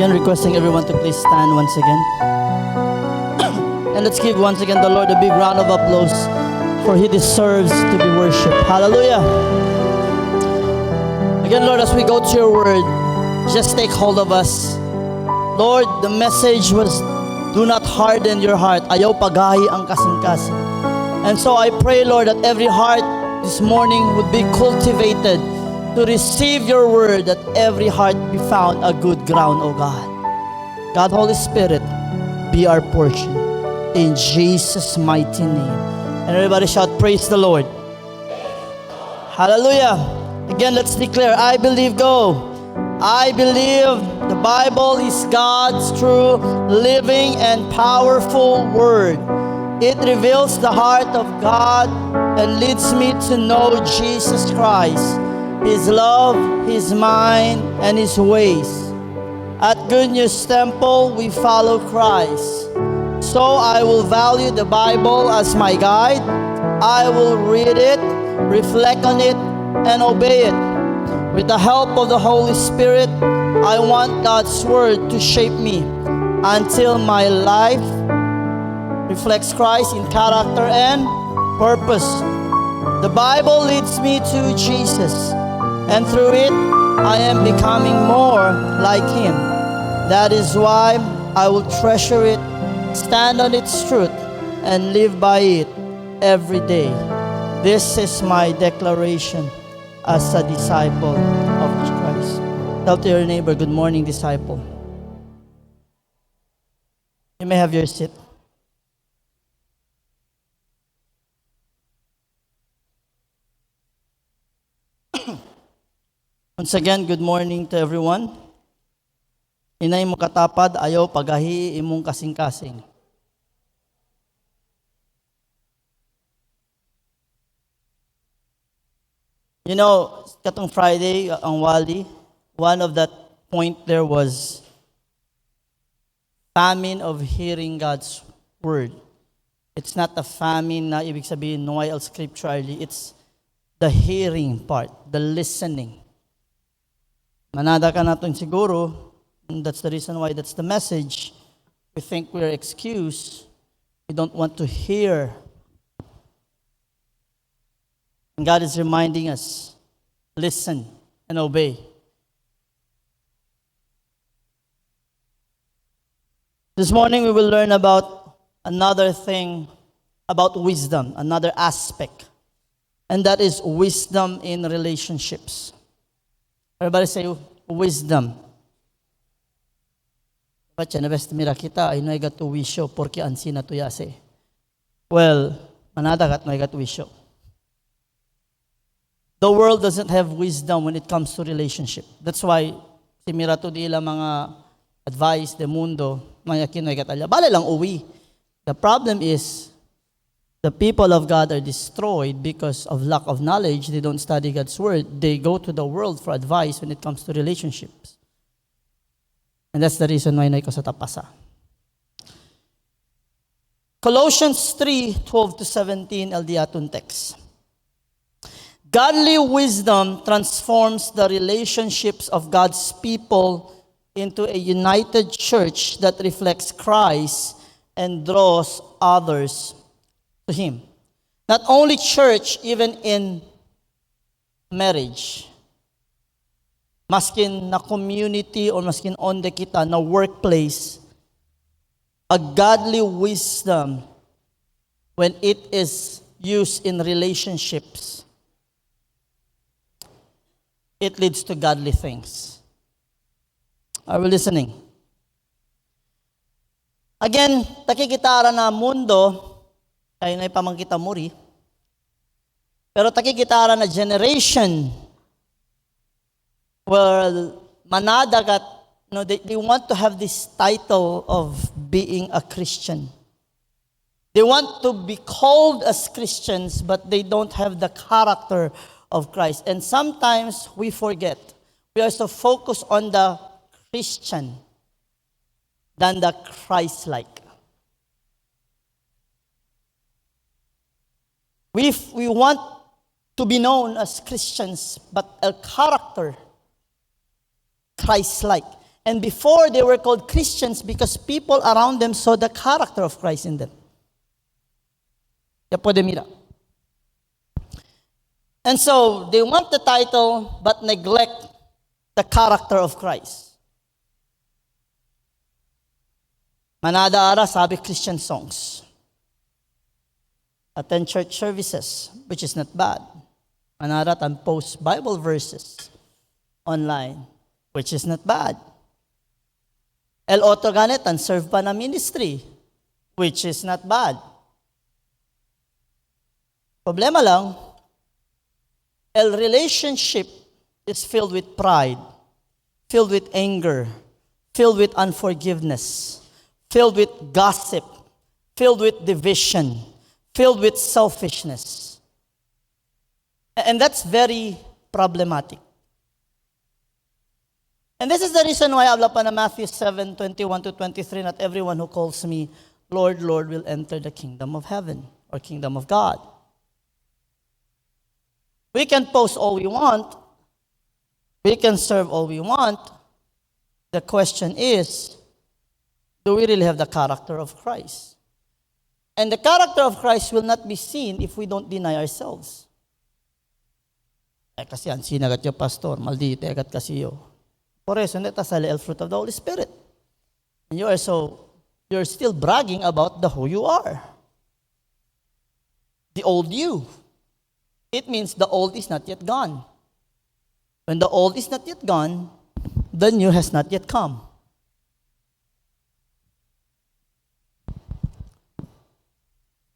Again, requesting everyone to please stand once again. And let's give once again the Lord a big round of applause, for He deserves to be worshipped. Hallelujah. Again, Lord, as we go to your word, just take hold of us. Lord, the message was, do not harden your heart. Ayaw pagahi ang kasing-kasing. And so I pray, Lord, that every heart this morning would be cultivated to receive your word, that every heart be found a good ground, O God. God, Holy Spirit, be our portion. In Jesus' mighty name. And everybody shout, praise the Lord. Hallelujah. Again, let's declare, I believe, go. I believe the Bible is God's true, living, and powerful word. It reveals the heart of God and leads me to know Jesus Christ, His love, His mind, and His ways. At Good News Temple, we follow Christ. So I will value the Bible as my guide. I will read it, reflect on it, and obey it. With the help of the Holy Spirit, I want God's Word to shape me until my life reflects Christ in character and purpose. The Bible leads me to Jesus, and through it, I am becoming more like Him. That is why I will treasure it, stand on its truth, and live by it every day. This is my declaration as a disciple of Christ. Tell to your neighbor, good morning, disciple. You may have your seat. Once again, good morning to everyone. Inay mo katapad, ayaw pagahi imong kasing-kasing. You know, katong Friday, ang Wali, one of that point there was famine of hearing God's word. It's not a famine na ibig sabihin noel scripturally. It's the hearing part, the listening. Manada ka natin siguro, and that's the reason why that's the message. We think we're excused. We don't want to hear. And God is reminding us, listen and obey. This morning we will learn about another thing about wisdom, another aspect. And that is wisdom in relationships. Everybody say, wisdom. Bacha na best mira kita, ay no gato wisyo, porque ansi na tuyase. Well, manadagat no gato wisyo. The world doesn't have wisdom when it comes to relationship. That's why, si mira to di ilang mga advice, de mundo, mga kinoy katalya, bala lang uwi. The problem is, the people of God are destroyed because of lack of knowledge. They don't study God's word. They go to the world for advice when it comes to relationships. And that's the reason why naiko sa tapasa. Colossians 3:12-17 LD atong text. Godly wisdom transforms the relationships of God's people into a united church that reflects Christ and draws others to Him. Not only church, even in marriage. Maskin na community or maskin onde kita na workplace, a godly wisdom, when it is used in relationships, it leads to godly things. Are we listening? Again, takikitara na mundo, ay na ipamangkita muri. Pero takikitara na generation where manadagat, they want to have this title of being a Christian. They want to be called as Christians, but they don't have the character of Christ. And sometimes we forget. We are so focused on the Christian than the Christ-like. We want to be known as Christians, but a character Christ-like. And before, they were called Christians because people around them saw the character of Christ in them. Ya puede mira. And so, they want the title but neglect the character of Christ. Manada ara sabi Christian songs. Attend church services, which is not bad. Manada and post Bible verses online, which is not bad. El otro ganit and serve pa na ministry, which is not bad. Problema lang, el relationship is filled with pride, filled with anger, filled with unforgiveness, filled with gossip, filled with division, filled with selfishness. And that's very problematic. And this is the reason why habla pa na Matthew 7:21-23, not everyone who calls me Lord, Lord will enter the kingdom of heaven or kingdom of God. We can post all we want. We can serve all we want. The question is, do we really have the character of Christ? And the character of Christ will not be seen if we don't deny ourselves. Kasi ang sinagat yung pastor, maldito agat kasi yo. Por eso, hindi ta sali el fruit of the Holy Spirit. And you're still bragging about the who you are. The old you. It means the old is not yet gone. When the old is not yet gone, the new has not yet come.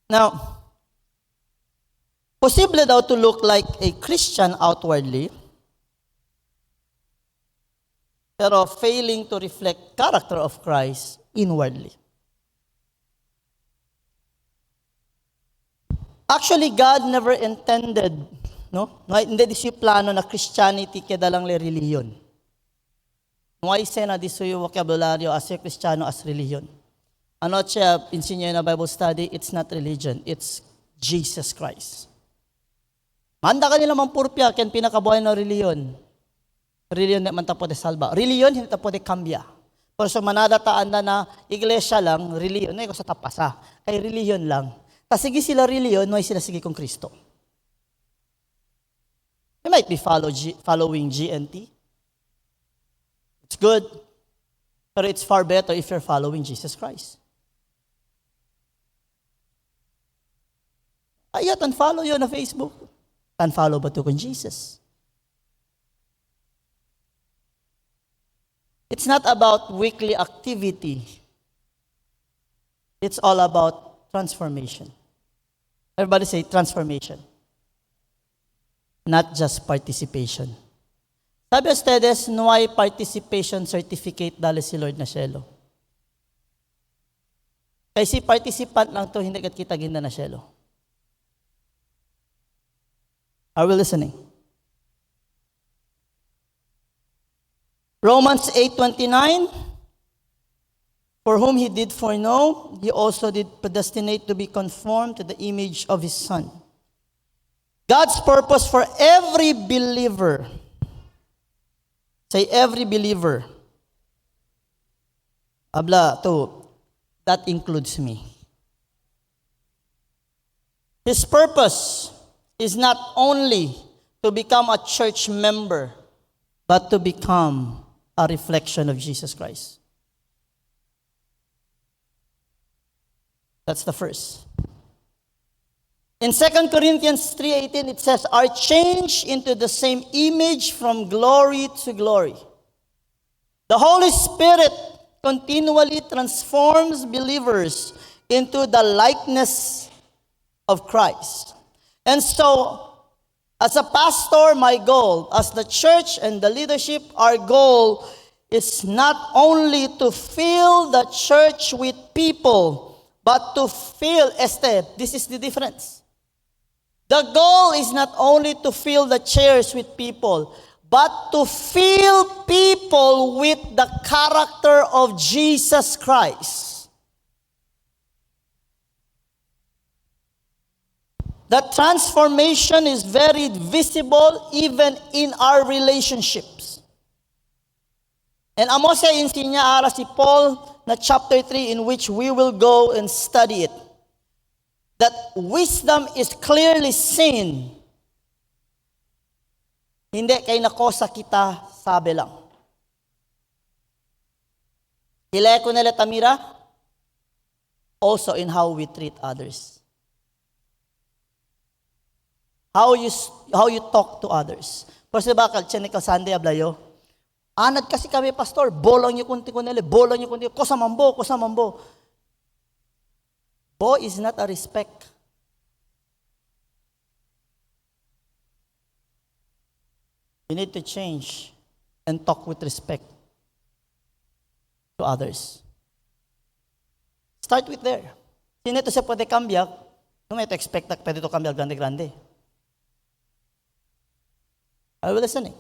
Now, posible daw to look like a Christian outwardly, pero failing to reflect character of Christ inwardly. Actually, God never intended, hindi di siya plano na Christianity kaya lang le reliyon. Why say na di suyo vocabulary as a Kristiyano as reliyon? Ano siya insinyo na Bible study? It's not religion, it's Jesus Christ. Manda ka nila mampurpya kaya pinakabuhay na reliyon. Reliyon na man tapo de salba. Reliyon hindi tapo de cambia. Pero so manadataan na iglesia lang, reliyon na ko sa tapasa. Kay reliyon lang. Ta sige sila reliyon, no sila sige kong Kristo. They might be following GNT. It's good. But it's far better if you're following Jesus Christ. Ayat, unfollow yun na Facebook. Unfollow ba ito kung Jesus? It's not about weekly activity. It's all about transformation. Everybody say transformation. Not just participation. Sabi ustedes, no hay participation certificate dali si Lord na Shelo. Kasi participant lang to, hindi kita ginda na Shelo. Are we listening? Romans 8:29, for whom he did foreknow, he also did predestinate to be conformed to the image of his Son. God's purpose for every believer, say every believer, habla to, that includes me. His purpose is not only to become a church member, but to become a reflection of Jesus Christ. That's the first. In 2 Corinthians 3:18, it says, are changed into the same image from glory to glory. The Holy Spirit continually transforms believers into the likeness of Christ. And so, as a pastor, my goal, as the church and the leadership, our goal is not only to fill the church with people, but to fill, this is the difference. The goal is not only to fill the chairs with people, but to fill people with the character of Jesus Christ. The transformation is very visible even in our relationships. And amo siya insinya ara si Paul na chapter 3 in which we will go and study it. That wisdom is clearly seen. Hindi kay nakosa kita sabi lang. Ile ko nila tamira also in how we treat others. How you talk to others. Kasi bakal Chenikal Sunday ablayo. Anad kasi kami pastor, bolong yung kunti ko nila, bolong yung kunti ko sa mambo. Bo is not a respect. You need to change and talk with respect to others. Start with there. Sino ito siya pwede kambiyak? No may to expect na pwede ito kambiyak grande-grande. I will listen eh.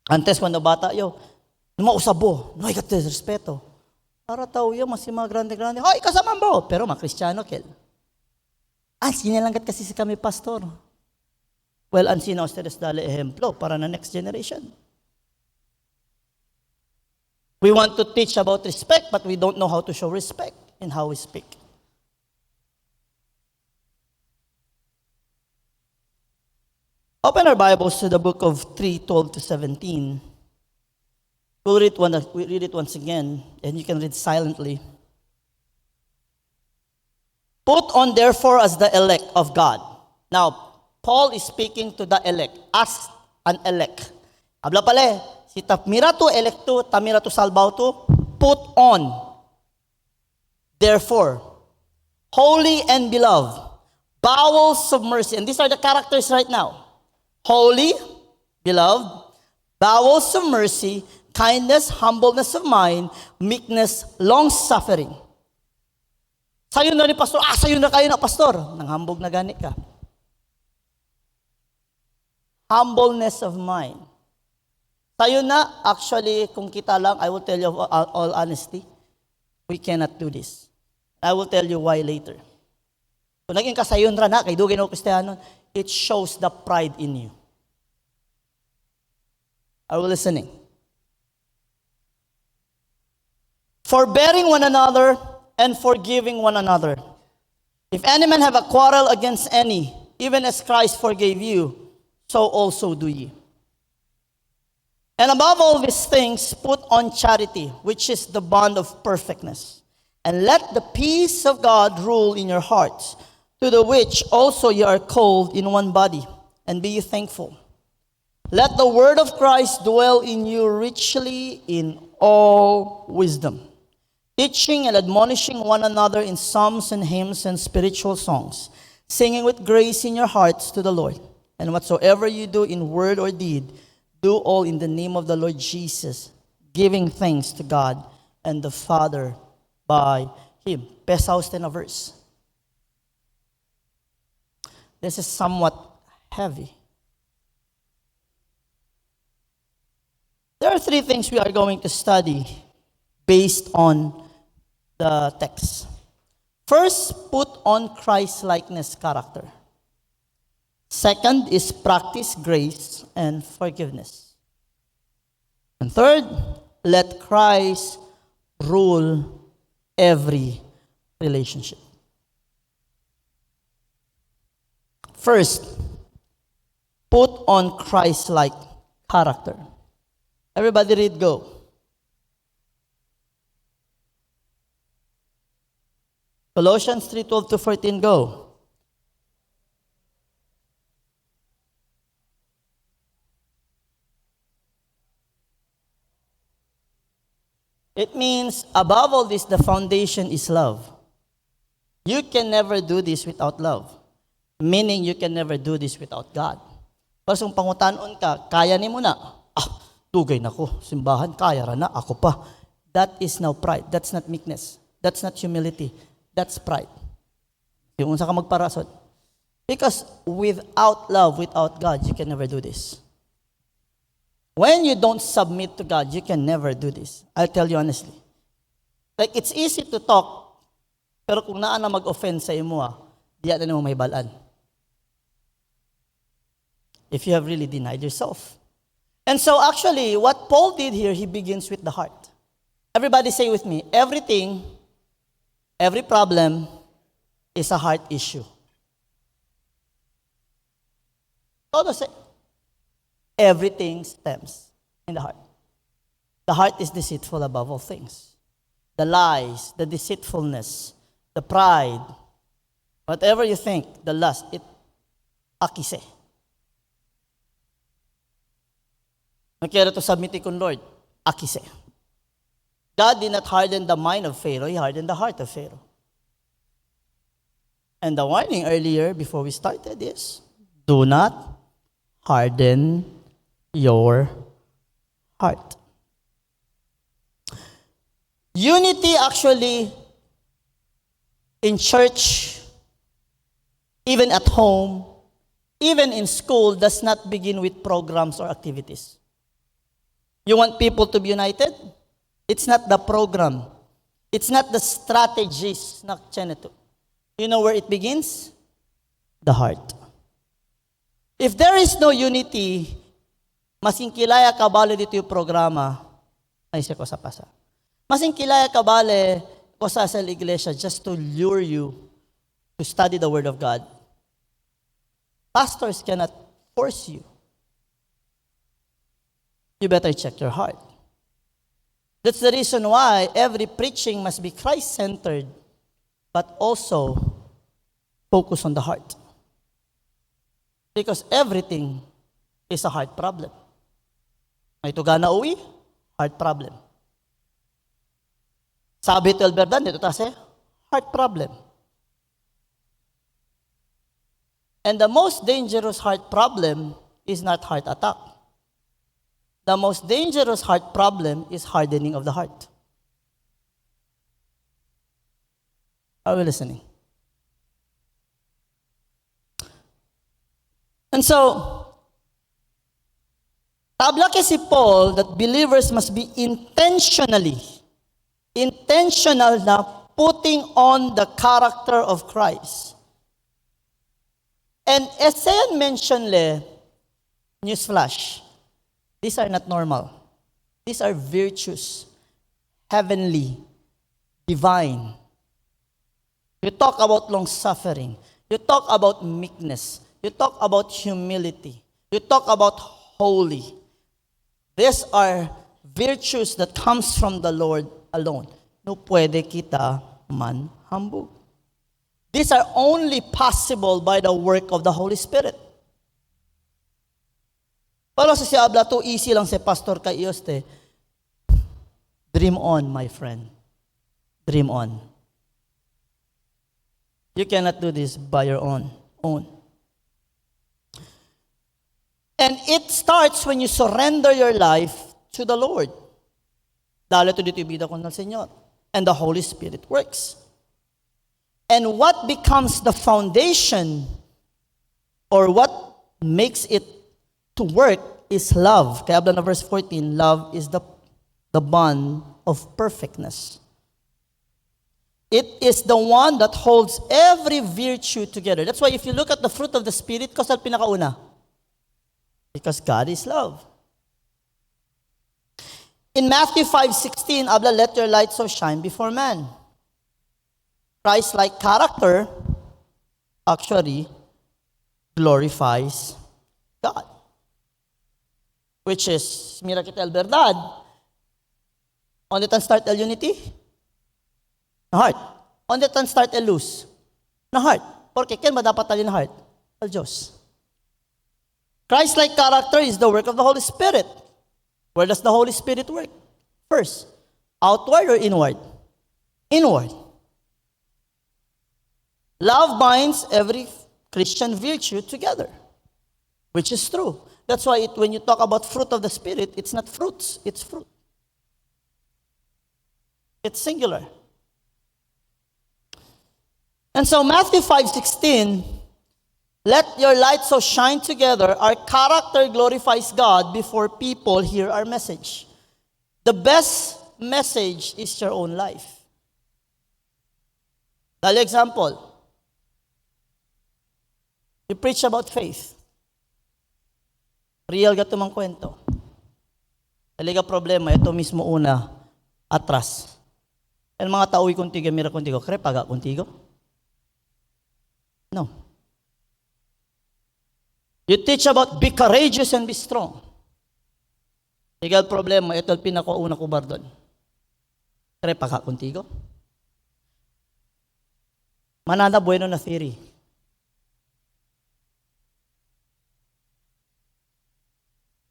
Antes cuando bata yo, mausabo, no hay que tener respeto. Para tao yo, mas mga grande-grande, ay, kasama mo, pero mga Kristiyano, kel. Sinilanggat kasi si kami pastor. Well, ansina ustedes dale ejemplo para na next generation. We want to teach about respect, but we don't know how to show respect in how we speak. Open our Bibles to the book of 3:12-17. We'll read it once again, and you can read silently. Put on therefore as the elect of God. Now, Paul is speaking to the elect, as an elect. Habla pala si tamira to electo, tamira to salbauto, put on. Therefore, holy and beloved, bowels of mercy. And these are the characters right now. Holy, beloved, bowels of mercy, kindness, humbleness of mind, meekness, long-suffering. Sayo na ni pastor, sayo na kayo na pastor. Nanghambog na gani ka. Humbleness of mind. Tayo na, actually, kung kita lang, I will tell you all honesty, we cannot do this. I will tell you why later. Kung naging kasayon ra na, kay dugay na Kristiyano, it shows the pride in you. Are we listening? Forbearing one another and forgiving one another. If any man have a quarrel against any, even as Christ forgave you, so also do ye. And above all these things, put on charity, which is the bond of perfectness. And let the peace of God rule in your hearts, to the which also ye are called in one body, and be ye thankful. Let the word of Christ dwell in you richly in all wisdom, teaching and admonishing one another in psalms and hymns and spiritual songs, singing with grace in your hearts to the Lord. And whatsoever you do in word or deed, do all in the name of the Lord Jesus, giving thanks to God and the Father by Him. Pesaos na verse. This is somewhat heavy. There are three things we are going to study based on the text. First, put on Christ-likeness character. Second is practice grace and forgiveness. And third, let Christ rule every relationship. First, put on Christ-like character. Everybody read, go. Colossians 3:12-14, go. It means, above all this, the foundation is love. You can never do this without love. Meaning, you can never do this without God. Kasi kung pangutanon ka, kaya ni mo na, tugay na ko, simbahan, kaya ra na, ako pa. That is now pride. That's not meekness. That's not humility. That's pride. Yung unsa ka magparasod. Because without love, without God, you can never do this. When you don't submit to God, you can never do this. I'll tell you honestly. Like, it's easy to talk, pero kung naa na mag-offend sa imo, diya na mo may balaan. If you have really denied yourself. And so actually, what Paul did here, he begins with the heart. Everybody say with me, every problem is a heart issue. Todo say, everything stems in the heart. The heart is deceitful above all things. The lies, the deceitfulness, the pride, whatever you think, the lust, it akise. Nakiara to submit kung Lord, akise. God did not harden the mind of Pharaoh, He hardened the heart of Pharaoh. And the warning earlier, before we started, is, do not harden your heart. Unity actually in church, even at home, even in school, does not begin with programs or activities. You want people to be united? It's not the program. It's not the strategies. You know where it begins? The heart. If there is no unity, masing kilaya kabale dito yung programa, ay siya ko sa pasa. Masing kilaya kabale ko sa iglesia just to lure you to study the Word of God. Pastors cannot force you. You better check your heart. That's the reason why every preaching must be Christ-centered, but also focus on the heart. Because everything is a heart problem. May tuga na uwi, heart problem. Sabi to Alberdan, dito tase, heart problem. And the most dangerous heart problem is not heart attack. The most dangerous heart problem is hardening of the heart. Are we listening? And so, tablake si Paul that believers must be intentional na putting on the character of Christ. And as I mentioned newsflash, these are not normal. These are virtues, heavenly, divine. You talk about long-suffering. You talk about meekness. You talk about humility. You talk about holy. These are virtues that comes from the Lord alone. No pwede kita man hambug. These are only possible by the work of the Holy Spirit. Pero sa siya abla to easy lang si Pastor Kaioste. Dream on, my friend. Dream on. You cannot do this by your own. And it starts when you surrender your life to the Lord. Dahil ito dito ibida ko ng Senyor. And the Holy Spirit works. And what becomes the foundation or what makes it to work is love. Kaya habla na verse 14, love is the bond of perfectness. It is the one that holds every virtue together. That's why if you look at the fruit of the Spirit, kasal pinakauna? Because God is love. In Matthew 5:16, habla, let your light so shine before man. Christ-like character actually glorifies God. Which is, mira kita el verdad, onde tan start el unity? Na heart. Onde tan start el lose? Na heart. Porque ken madapat talin na heart? El Diyos. Christ-like character is the work of the Holy Spirit. Where does the Holy Spirit work? First, outward or inward? Inward. Love binds every Christian virtue together, which is true. That's why when you talk about fruit of the Spirit, it's not fruits, it's fruit. It's singular. And so Matthew 5:16, let your light so shine together, our character glorifies God before people hear our message. The best message is your own life. Dali example, you preach about faith. Real gato mang kwento. Talaga problema, ito mismo una, atras. El mga tao contigo, mira contigo, kare paga contigo? No. You teach about be courageous and be strong. Legal problema, ito ang pinakauna ko bardon. Kare paga contigo? Manana bueno na theory.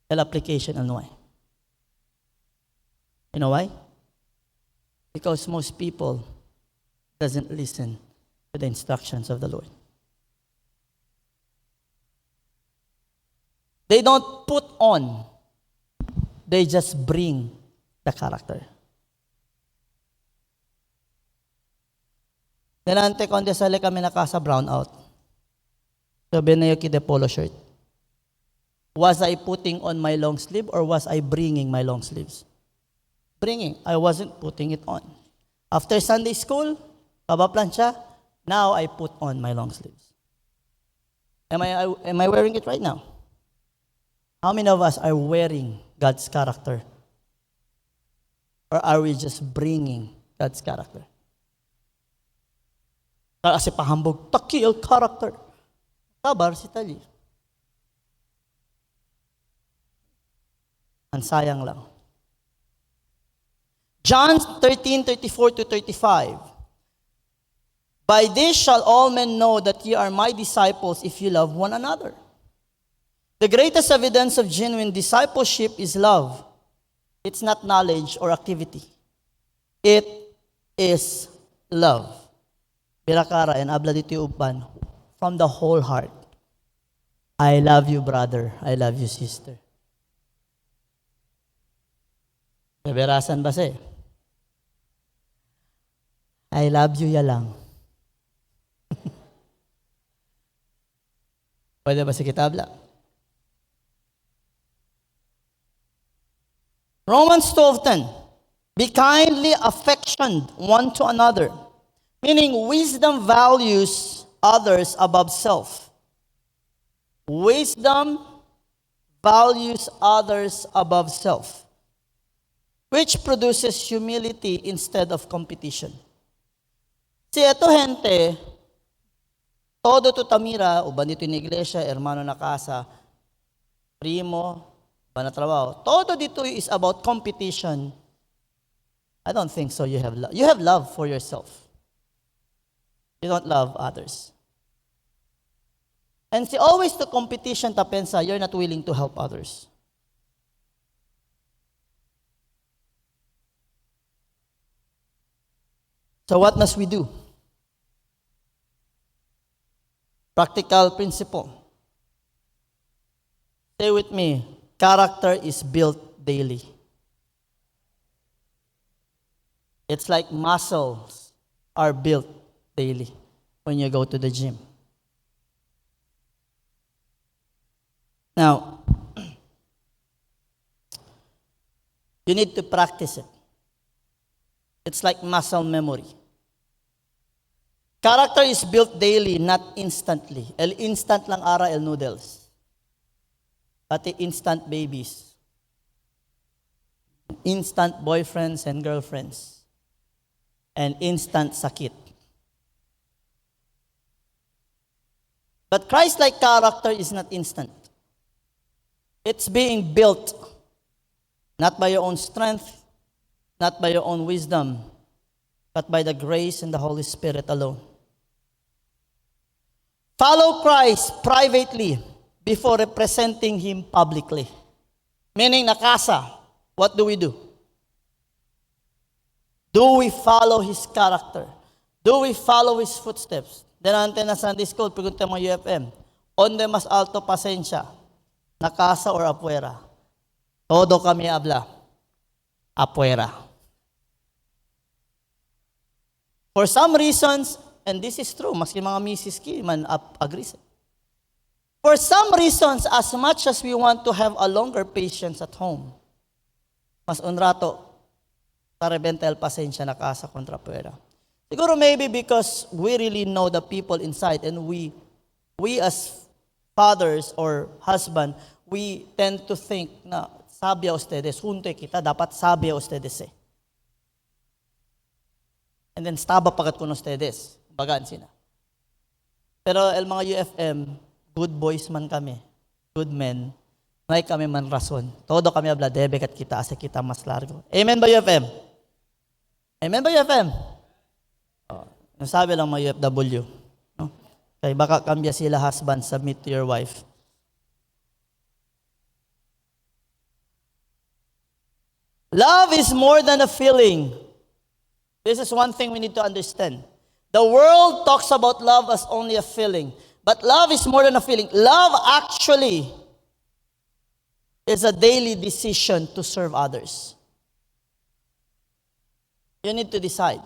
El application ano eh. You know why? Because most people doesn't listen to the instructions of the Lord. They don't put on, they just bring the character. Delante konde sale kami nakasa brown out. Sabi na yung kide polo shirt. Was I putting on my long sleeve or was I bringing my long sleeves? Bringing. I wasn't putting it on. After Sunday school, pabaplansya, now I put on my long sleeves. Am I wearing it right now? How many of us are wearing God's character? Or are we just bringing God's character? Kasi pahambog, taki el character. Kabar si Tali. Ang sayang lang. John 13:34-35. By this shall all men know that ye are my disciples if you love one another. The greatest evidence of genuine discipleship is love. It's not knowledge or activity. It is love. Birakara and abla dito upan from the whole heart. I love you, brother. I love you, sister. Berasan ba siya? I love you ya lang. Pwede ba si kitabla? Romans 12:10. Be kindly affectioned one to another. Meaning wisdom values others above self. Wisdom values others above self, which produces humility instead of competition. Si eto gente, todo to tamira, uban dito in iglesia, hermano na casa, primo, ba na trabaho, todo dito is about competition. I don't think so. You have love for yourself. You don't love others. And si always to competition ta pensa, you're not willing to help others. So what must we do? Practical principle. Say with me, character is built daily. It's like muscles are built daily when you go to the gym. Now, you need to practice it. It's like muscle memory. Character is built daily, not instantly. El instant lang ara el noodles. Pati instant babies. Instant boyfriends and girlfriends. And instant sakit. But Christ-like character is not instant. It's being built not by your own strength, not by your own wisdom, but by the grace and the Holy Spirit alone. Follow Christ privately before representing Him publicly. Meaning, nakasa, what do? Do we follow His character? Do we follow His footsteps? Denante na Sunday School, pregunta mo UFM, onde mas alto pasensya, nakasa or afuera? Todo kami habla, afuera. For some reasons, and this is true, maski mga misis ki man agree. For some reasons, as much as we want to have a longer patience at home, mas unrato, tarebenta el pasensya na kasa kontra puwera. Siguro maybe because we really know the people inside and we as fathers or husband, we tend to think na sabi a ustedes, junto kita, dapat sabi a ustedes eh. And then, estaba pagat con ustedes. Bagaan sila. Pero el mga UFM, good boys man kami, good men, may kami man rason. Todo kami habla, debe kat kita, asa kita mas largo. Amen ba UFM? Amen ba UFM? Nasabi lang mga UFW. No? Kaya baka kambya sila husband, submit to your wife. Love is more than a feeling. This is one thing we need to understand. The world talks about love as only a feeling. But love is more than a feeling. Love actually is a daily decision to serve others. You need to decide.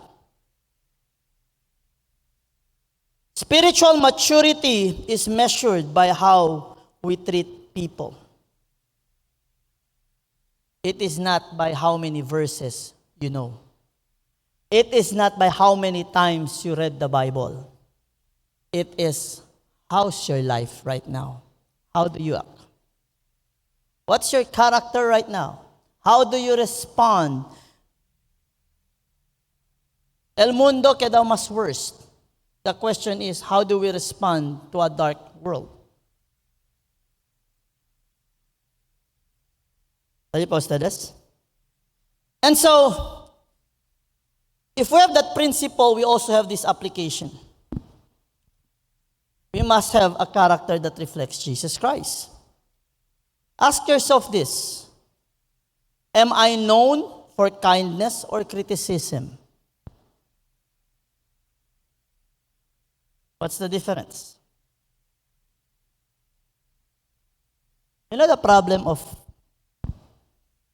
Spiritual maturity is measured by how we treat people. It is not by how many verses you know. It is not by how many times you read the Bible. It is, how's your life right now? How do you act? What's your character right now? How do you respond? El mundo queda mas worse. The question is, how do we respond to a dark world? And so, if we have that principle, we also have this application. We must have a character that reflects Jesus Christ. Ask yourself this: am I known for kindness or criticism? What's the difference? You know the problem of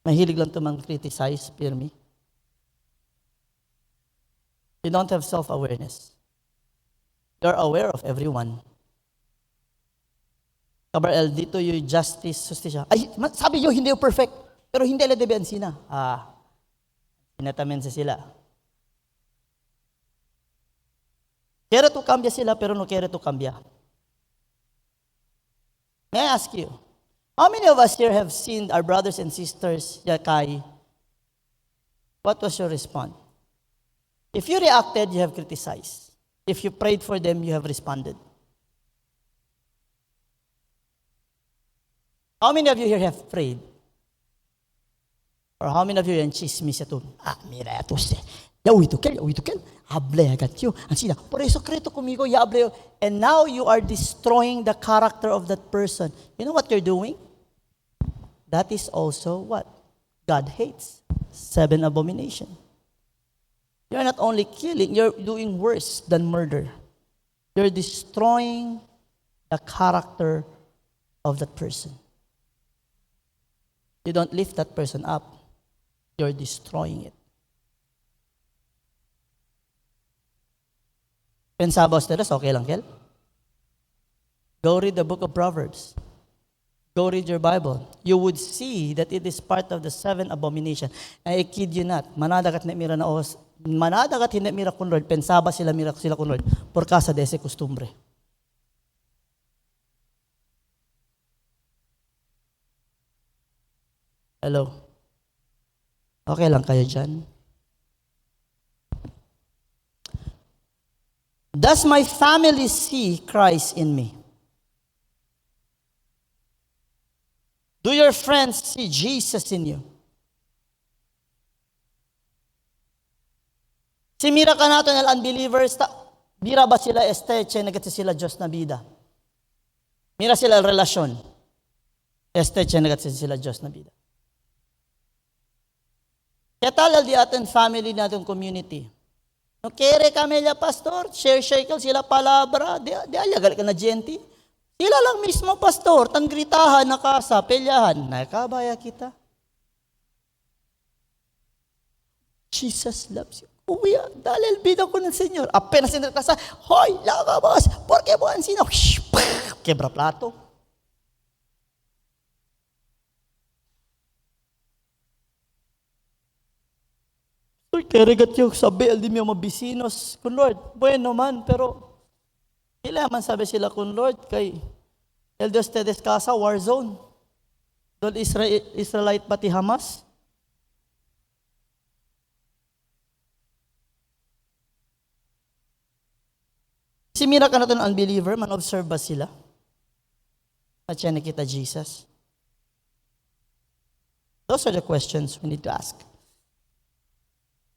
mahilig lang tumang criticize, peer me? You don't have self-awareness. You're aware of everyone. Kabar dito yung justice, justisya. Ay, sabi nyo, hindi yung perfect. Pero hindi ala debiansina. Inatamen sa sila. Kera to kambya sila, pero no kera to kambya. May I ask you, how many of us here have seen our brothers and sisters, yakay? What was your response? If you reacted, you have criticized. If you prayed for them, you have responded. How many of you here have prayed? Or how many of you are in chismis ito? Mira ito siya. Yawi to kel. Hable agad yo. Ang sila, por eso kreto kumigo, yable yo. And now you are destroying the character of that person. You know what you're doing? That is also what God hates. 7 abomination. You're not only killing, you're doing worse than murder. You're destroying the character of that person. You don't lift that person up. You're destroying it. Pensaba ustedes, okay lang, Kel? Go read the book of Proverbs. Go read your Bible. You would see that it is part of the 7 abomination. I kid you not. Manadagat na mira na os. Manadagat hindi mira kun Lord. Pensaba sila mira sila kun Lord. Por causa de ese costumbre. Hello? Okay lang kayo dyan? Does my family see Christ in me? Do your friends see Jesus in you? Si mira ka nato ng unbelievers, mira ba sila esteche, nagat sila Diyos na bida? Mira sila relasyon, esteche, nagat sila Diyos na bida. Kaya talal di atin family natin community. No kere kami la pastor, share sila palabra, di alagal ka na gente. Sila lang mismo pastor, tanggritahan, nakasa, pelyahan, nakabaya kita. Jesus loves you. Uwiya, dahil bida ko ng Senyor. Apenas sinakasa, hoy, lakabas, porque mo ang sinaw. Quebra plato. Kerigat yung sabi, di mo mabisinos kun Lord. Bueno man, pero sila man sabi sila kun Lord, kay el de ustedes casa, war zone. Dol Israelite pati Hamas? Si mira ka na ito ng unbeliever, man-observe ba sila? At siya nakita Jesus? Those are the questions we need to ask.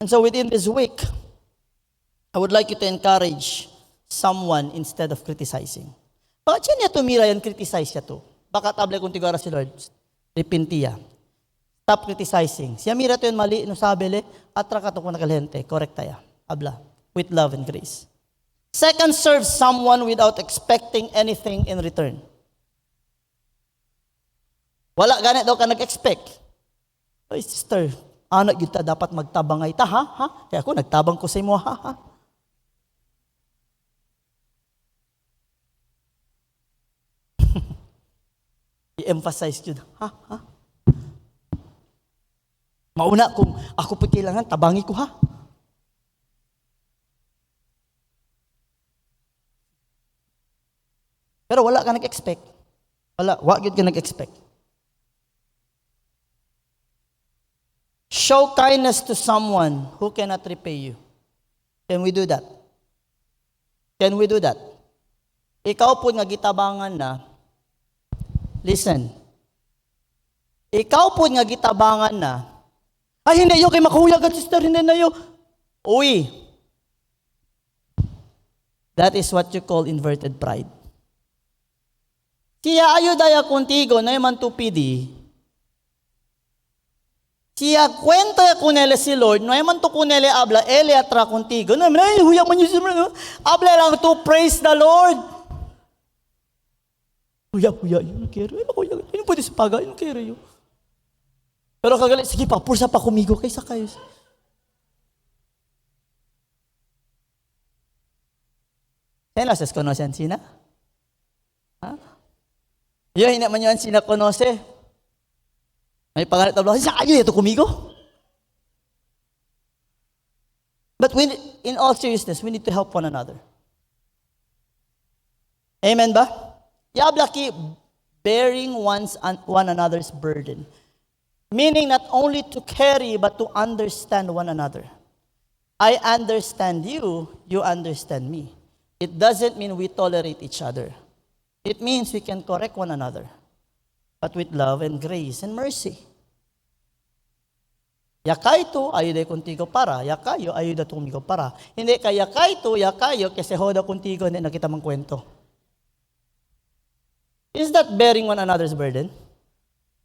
And so within this week, I would like you to encourage someone instead of criticizing. Bakit siya niya tumira yan, criticize siya to? Baka table kung tigara si Lord, repintiya. Stop criticizing. Siya mira to yun mali, no sabele, atra ka to kung nakalente, correct tayo. Habla, with love and grace. Second, serve someone without expecting anything in return. Wala ganit daw ka nag-expect. Oy, sister, anak yun ta, dapat magtabangay ta, ha? Kaya ako, nagtabang ko sa imo, ha? I-emphasize yun, ha? Mauna kung ako po kailangan, tabangi ko, ha? Pero wala ka nag-expect. Wag yun ka nag-expect. Show kindness to someone who cannot repay you. Can we do that? Can we do that? Ikaw po nga gitabangan na, listen, ikaw po nga gitabangan na, ay hindi yun, kay makahuyag at sister, hindi na yun. Uy, that is what you call inverted pride. Siya ayo daya contigo na yaman tupidi. Siya kwento ya kunele si Lord, no yaman to kunele abla, ele atra contigo. No, ay huya man yun, abla lang to praise the Lord. Huya, yun kero. Ay makuya, yun pwede sa paga, yun kero yun. Pero kagalit, sige pa, pursa pa kumigo kaysa kayo. Sino sa konosen sina? Ha? Yo, hindi man yun sinakonose. May pangalit na blo, sa kayo ito kumigo? But in all seriousness, we need to help one another. Amen ba? Yablaki, bearing one another's burden. Meaning not only to carry, but to understand one another. I understand you, you understand me. It doesn't mean we tolerate each other. It means we can correct one another, but with love and grace and mercy. Yakay to, ayo day contigo para. Yakayo, ayo da tumigo para. Hindi ka yakay to, yakayo, kasi hoda contigo, hindi nakita mang kwento. Is that bearing one another's burden?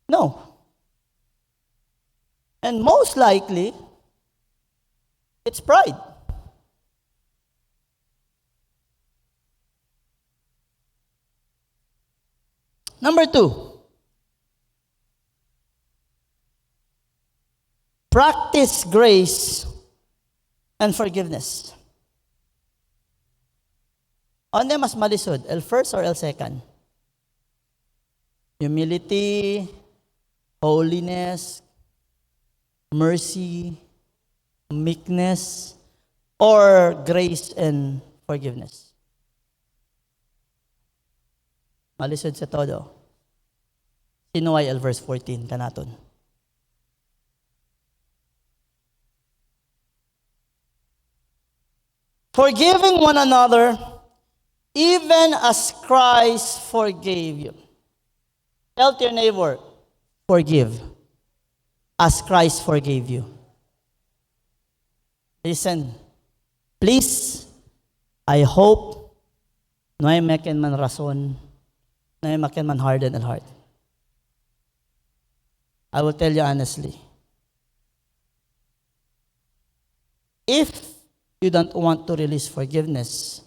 No. And most likely, it's pride. Number 2, practice grace and forgiveness. Ano mas malisod? El first or el second? Humility, holiness, mercy, meekness, or grace and forgiveness? Malisod sa todo. Sinuway el verse 14 kanaton. Forgiving one another, even as Christ forgave you. Tell to your neighbor, forgive, as Christ forgave you. Listen, please, I hope, no ay makin man rason, na makin man harden ang heart. I will tell you honestly. If you don't want to release forgiveness,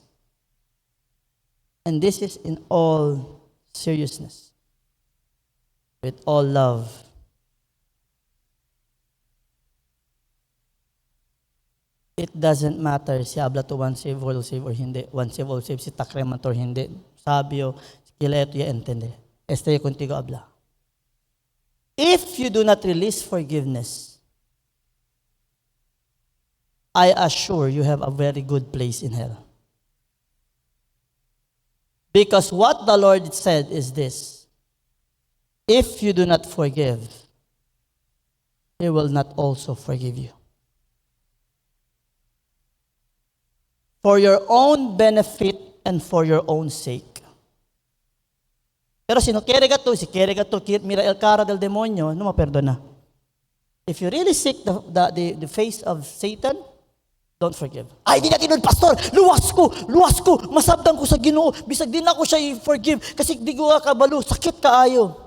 and this is in all seriousness, with all love, it doesn't matter si habla to one save, all save, or hindi. One save, all save, si takreman or hindi. Sabio, Kileto ya entende. Estoy contigo habla. If you do not release forgiveness, I assure you have a very good place in hell. Because what the Lord said is this: If you do not forgive, He will not also forgive you. For your own benefit and for your own sake. Pero si kere gato, mira el cara del demonyo, no maperdona. If you really seek the face of Satan, don't forgive. Ay, di na kinun, pastor, luwas ko, masabdan ko sa Ginoo, bisag di na ko siya i-forgive, kasi di ko kabalo, sakit kaayo.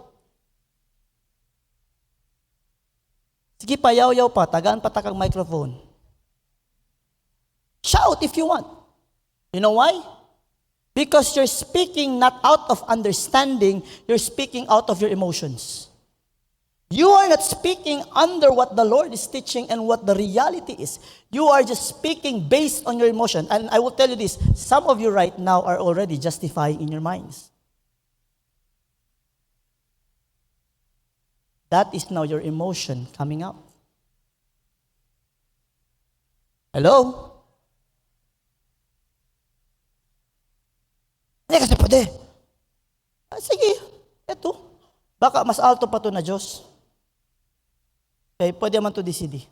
Sige pa, yaw-yaw pa, tagaan pa takang microphone. Shout if you want. You know why? Because you're speaking not out of understanding, you're speaking out of your emotions. You are not speaking under what the Lord is teaching and what the reality is. You are just speaking based on your emotion. And I will tell you this, some of you right now are already justifying in your minds. That is now your emotion coming out. Hello? Hindi kasi pwede. Sige, eto. Baka mas alto pa to na Diyos. Okay, pwede man to DCD.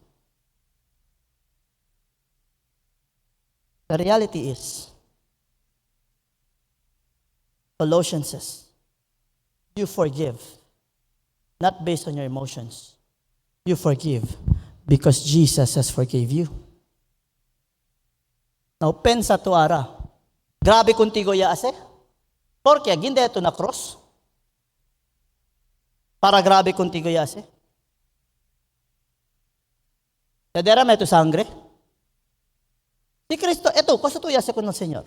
The reality is, Colossians says, you forgive, not based on your emotions. You forgive because Jesus has forgave you. Now, pensa to ara. Grabe contigo yaase. Porque aginde ito na cross. Para grabe contigo yaase. Tadera me tu sangre. Si Cristo, eto, cosa tu yase con el Señor.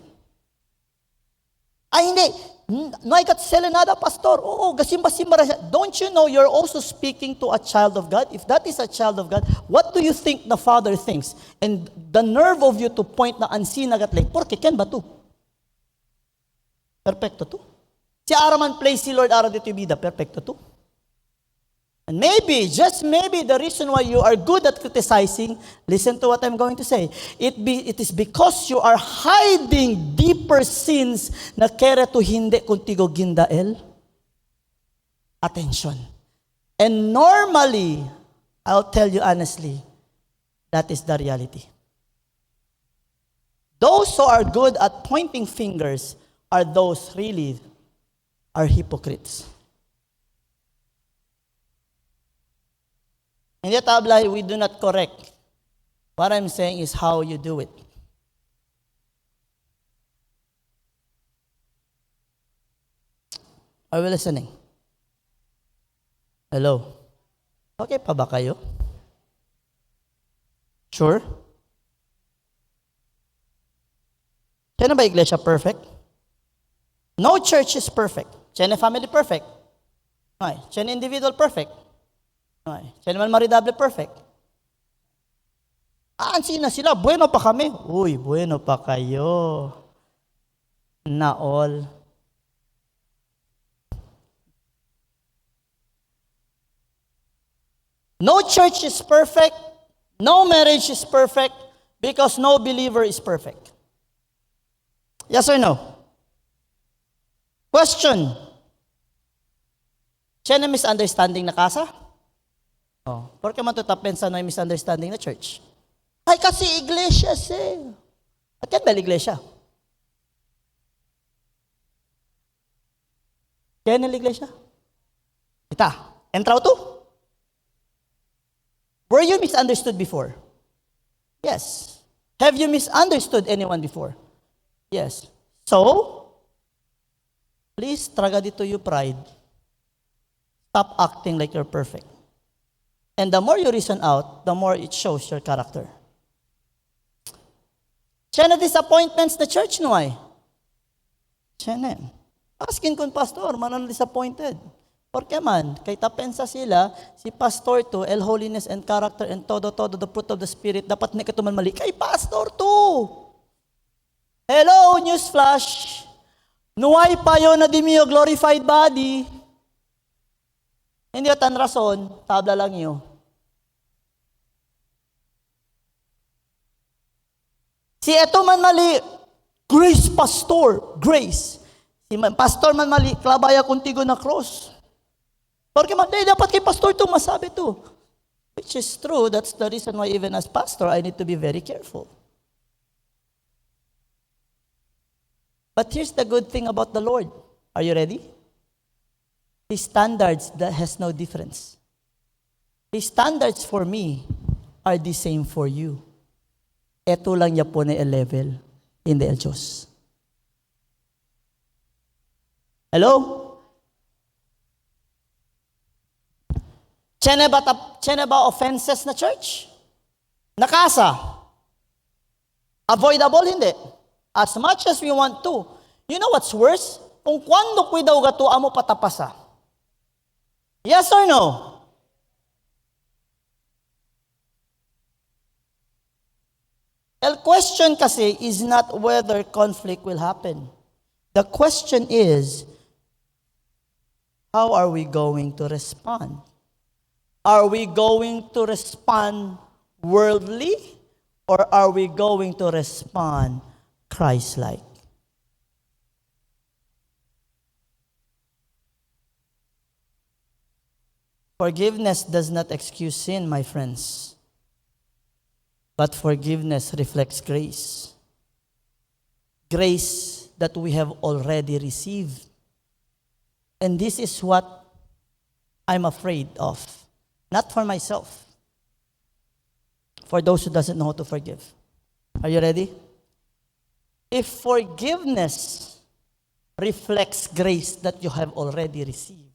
Ay, hindi. No hay katsele nada, pastor. Oo, gasimba-simba. Don't you know you're also speaking to a child of God? If that is a child of God, what do you think the Father thinks? And the nerve of you to point na ansi nagatlay, porque ken ba tu? Perfecto tu. Si araman play si Lord ara dito bida, perfecto tu. And maybe, just maybe, the reason why you are good at criticizing, listen to what I'm going to say. It is because you are hiding deeper sins na kere to hindi kuntigo gindael. Attention. And normally, I'll tell you honestly, that is the reality. Those who are good at pointing fingers are those really are hypocrites. In that tabla, we do not correct. What I'm saying is how you do it. Are we listening? Hello? Okay pa ba kayo? Sure? Siya ba iglesia perfect? No church is perfect. Siya na family perfect. Okay. Siya na individual perfect. Okay. Siya naman maridable perfect. Ansi na sila, bueno pa kami. Uy, bueno pa kayo. Na all. No church is perfect. No marriage is perfect because no believer is perfect. Yes or no? Question. Siya na misunderstanding na kasa? Oh, porque man tutapensa na yung misunderstanding na church? Ay, kasi iglesia siya. At yan ba iglesia? Kaya na iglesia? Kita, entraw to? Were you misunderstood before? Yes. Have you misunderstood anyone before? Yes. So, please, traga dito yung pride. Stop acting like you're perfect. And the more you reason out, the more it shows your character. Siya na disappointments na church, no ay? Siya na. Askin kung pastor, man disappointed. Porque man, kay tapensa sila, si pastor to, el holiness and character and todo, the fruit of the Spirit, dapat na katuman mali. Kay pastor to! Hello, newsflash! Nuway payo na di miyo glorified body. Hindi tan rason, tabla lang iyo. Si eto man mali, grace pastor, grace. Si pastor man mali, klabaya kuntigo na cross. Porque dapat kay pastor to masabi to. Which is true. That's the reason why even as pastor, I need to be very careful. But here's the good thing about the Lord. Are you ready? His standards, that has no difference. His standards for me are the same for you. Ito lang niya po na level. Hindi el Diyos. Hello? Tiyan ba offenses na church? Nakasa? Avoidable? Hindi. As much as we want to. You know what's worse? Kung kwando daw gato amo patapasa. Yes or no? The question kasi is not whether conflict will happen. The question is, how are we going to respond? Are we going to respond worldly, or are we going to respond Christ-like? Forgiveness does not excuse sin, my friends. But forgiveness reflects grace. Grace that we have already received. And this is what I'm afraid of. Not for myself. For those who doesn't know how to forgive. Are you ready? If forgiveness reflects grace that you have already received,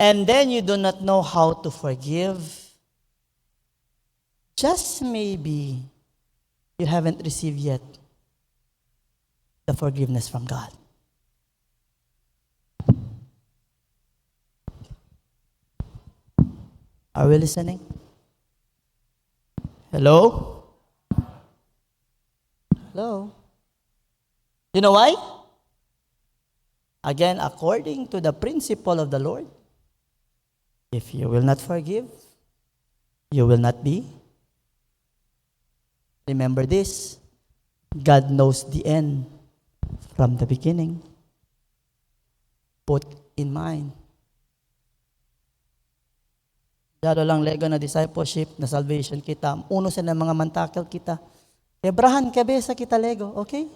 and then you do not know how to forgive, just maybe you haven't received yet the forgiveness from God. Are we listening? Hello? Hello? You know why? Again, according to the principle of the Lord, if you will not forgive, you will not be. Remember this, God knows the end from the beginning. Put in mind. Lalo lang lego na discipleship, na salvation kita. Uno sa ng mga mantakil kita. Ebrahan kabesa kita lego, okay?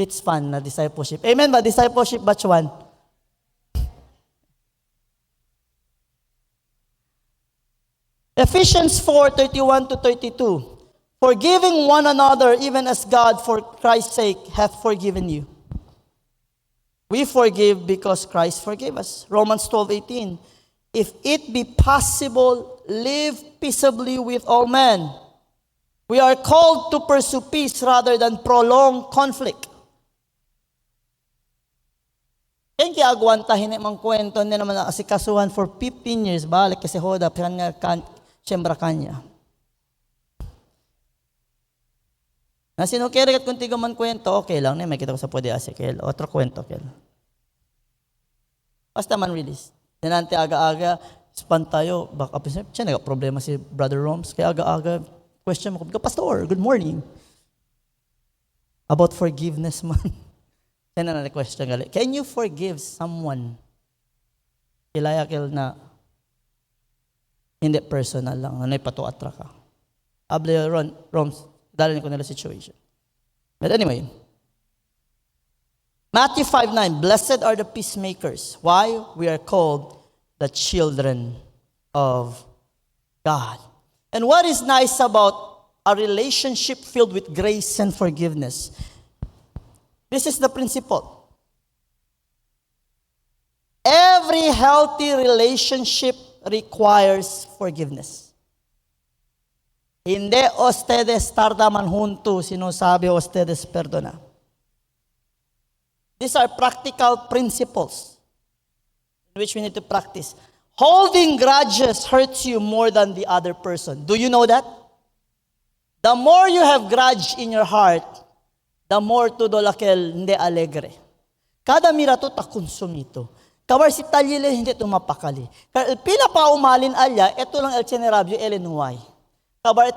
It's fun na discipleship. Amen ba? Discipleship batch 1. Ephesians 4:31 to 32. Forgiving one another, even as God for Christ's sake hath forgiven you. We forgive because Christ forgave us. Romans 12:18. If it be possible, live peaceably with all men. We are called to pursue peace rather than prolong conflict. Kaya kiagwantahin mang kwento niya naman na asikasuhan for 15 years. Balik kasi hoda, siyembra kanya. Na sinukiri at kuntigo man kwento, okay lang, may kita ko sa pwede asikel. Otro kwento, kel. Basta man release. Dinante aga-aga, span tayo, baka siya nagka-problema si Brother Roms, kaya aga-aga, question mo ko, Pastor, good morning. About forgiveness man. Kaya na question gali. Can you forgive someone? Kilaya kel na hindi personal lang, nanay patuatra ka. Able Roms, dalhin ko nila situation. But anyway, Matthew 5:9, blessed are the peacemakers. Why? We are called the children of God. And what is nice about a relationship filled with grace and forgiveness? This is the principle. Every healthy relationship requires forgiveness. Hindi ustedes tardaman junto, sinasabi ustedes perdona. These are practical principles in which we need to practice. Holding grudges hurts you more than the other person. Do you know that? The more you have grudge in your heart, the more todo lakel hindi alegre. Kada mirato ta konsumito. Kabar si talyele hindi tumapakali. Pila pa umalin alya, eto lang el generabyo elenuay. Kabar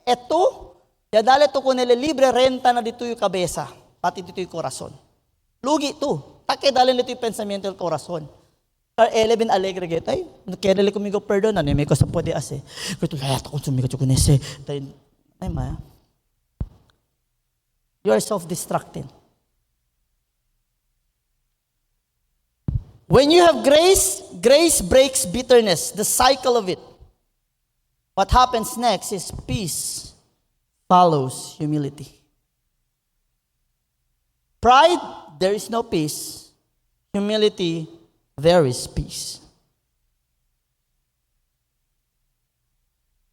eto, yadale to ko nile libre renta na dito yung kabesa, pati dito yung korason. Lugi to. Take dalhin ito yung pensamiento del corazón. Or 11 alegre get. Ay, kerele kumigo perdon. Ano, may ko sa pwede ase. Kito, layat ako sumigo chukunese. Ay, ma. You are self-destructing. When you have grace, grace breaks bitterness, the cycle of it. What happens next is peace follows humility. Pride, there is no peace. Humility, there is peace.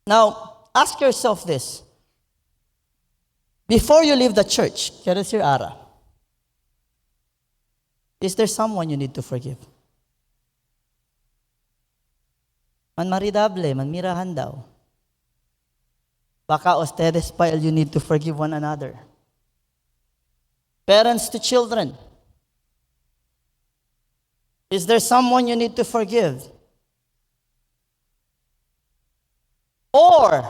Now, ask yourself this. Before you leave the church, kaya si Ara, is there someone you need to forgive? Man maridable, man mirahan daw. Baka ustedes pa you need to forgive one another. Parents to children. Is there someone you need to forgive? Or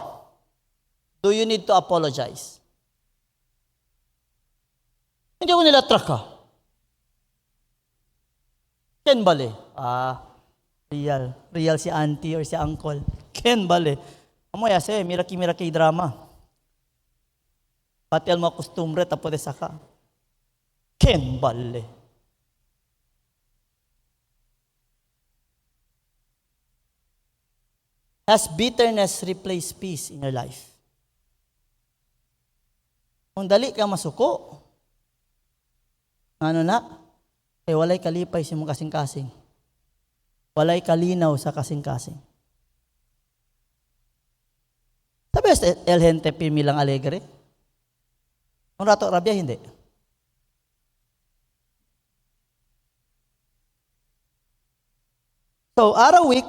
do you need to apologize? Hindi ko nila traka. Ken bale? Real. Real si auntie or si uncle. Ken bale? Amoy ase, miraki drama. Patel mo kustumbre tapo de saka. Ken bale? Has bitterness replaced peace in your life? Kung dali ka masuko, ano na? Kaya walay kalipay si mong kasing-kasing. Walay kalinaw sa kasing-kasing. Sabi el gente pimilang alegre? Kung rato rabia, hindi. So, araw-week,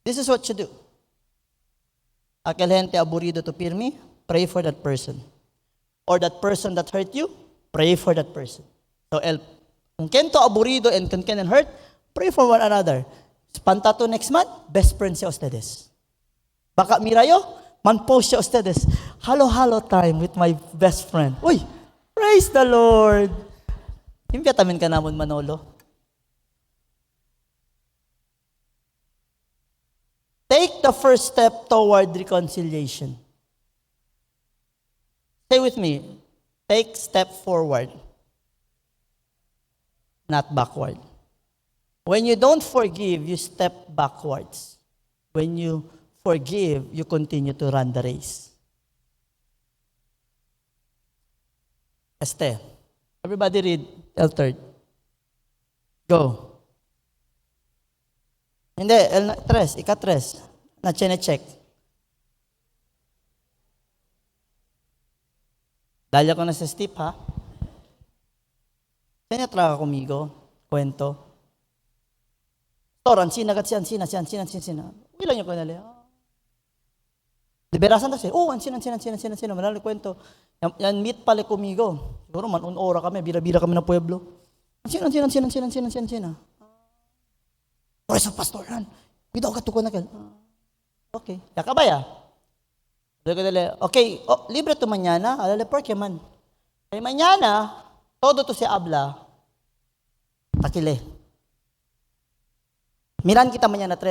this is what you do. Aquel gente aburrido to pirmi, pray for that person. Or that person that hurt you, pray for that person. So, kung kento aburrido and kung kenen hurt, pray for one another. Pantato next month, best friend siya ustedes. Baka mirayo, man-post siya ustedes. Halo-halo time with my best friend. Uy, praise the Lord. Impiatamin ka namon Manolo. Take the first step toward reconciliation. Stay with me. Take step forward, not backward. When you don't forgive, you step backwards. When you forgive, you continue to run the race. Everybody read L3. Go. Hindi, L3, ika-3. Na-check. Dahil ako na sa steep, ha? Kanya traka kumigo, kwento. Toran, sina. Uy lang yung kanali. Liberasan na siya. Sina. Manalo kwento. Yan meet pala kumigo. Siguro man, unora kami, bira-bira kami ng pueblo. Sina. Por eso, pastoran. Kita ka tukon na ka. Okay. Yakabaya. Okay, libre to mañana. Alala por qué man. Kaya mañana, todo to se habla. Takile. Miran kita mañana 3.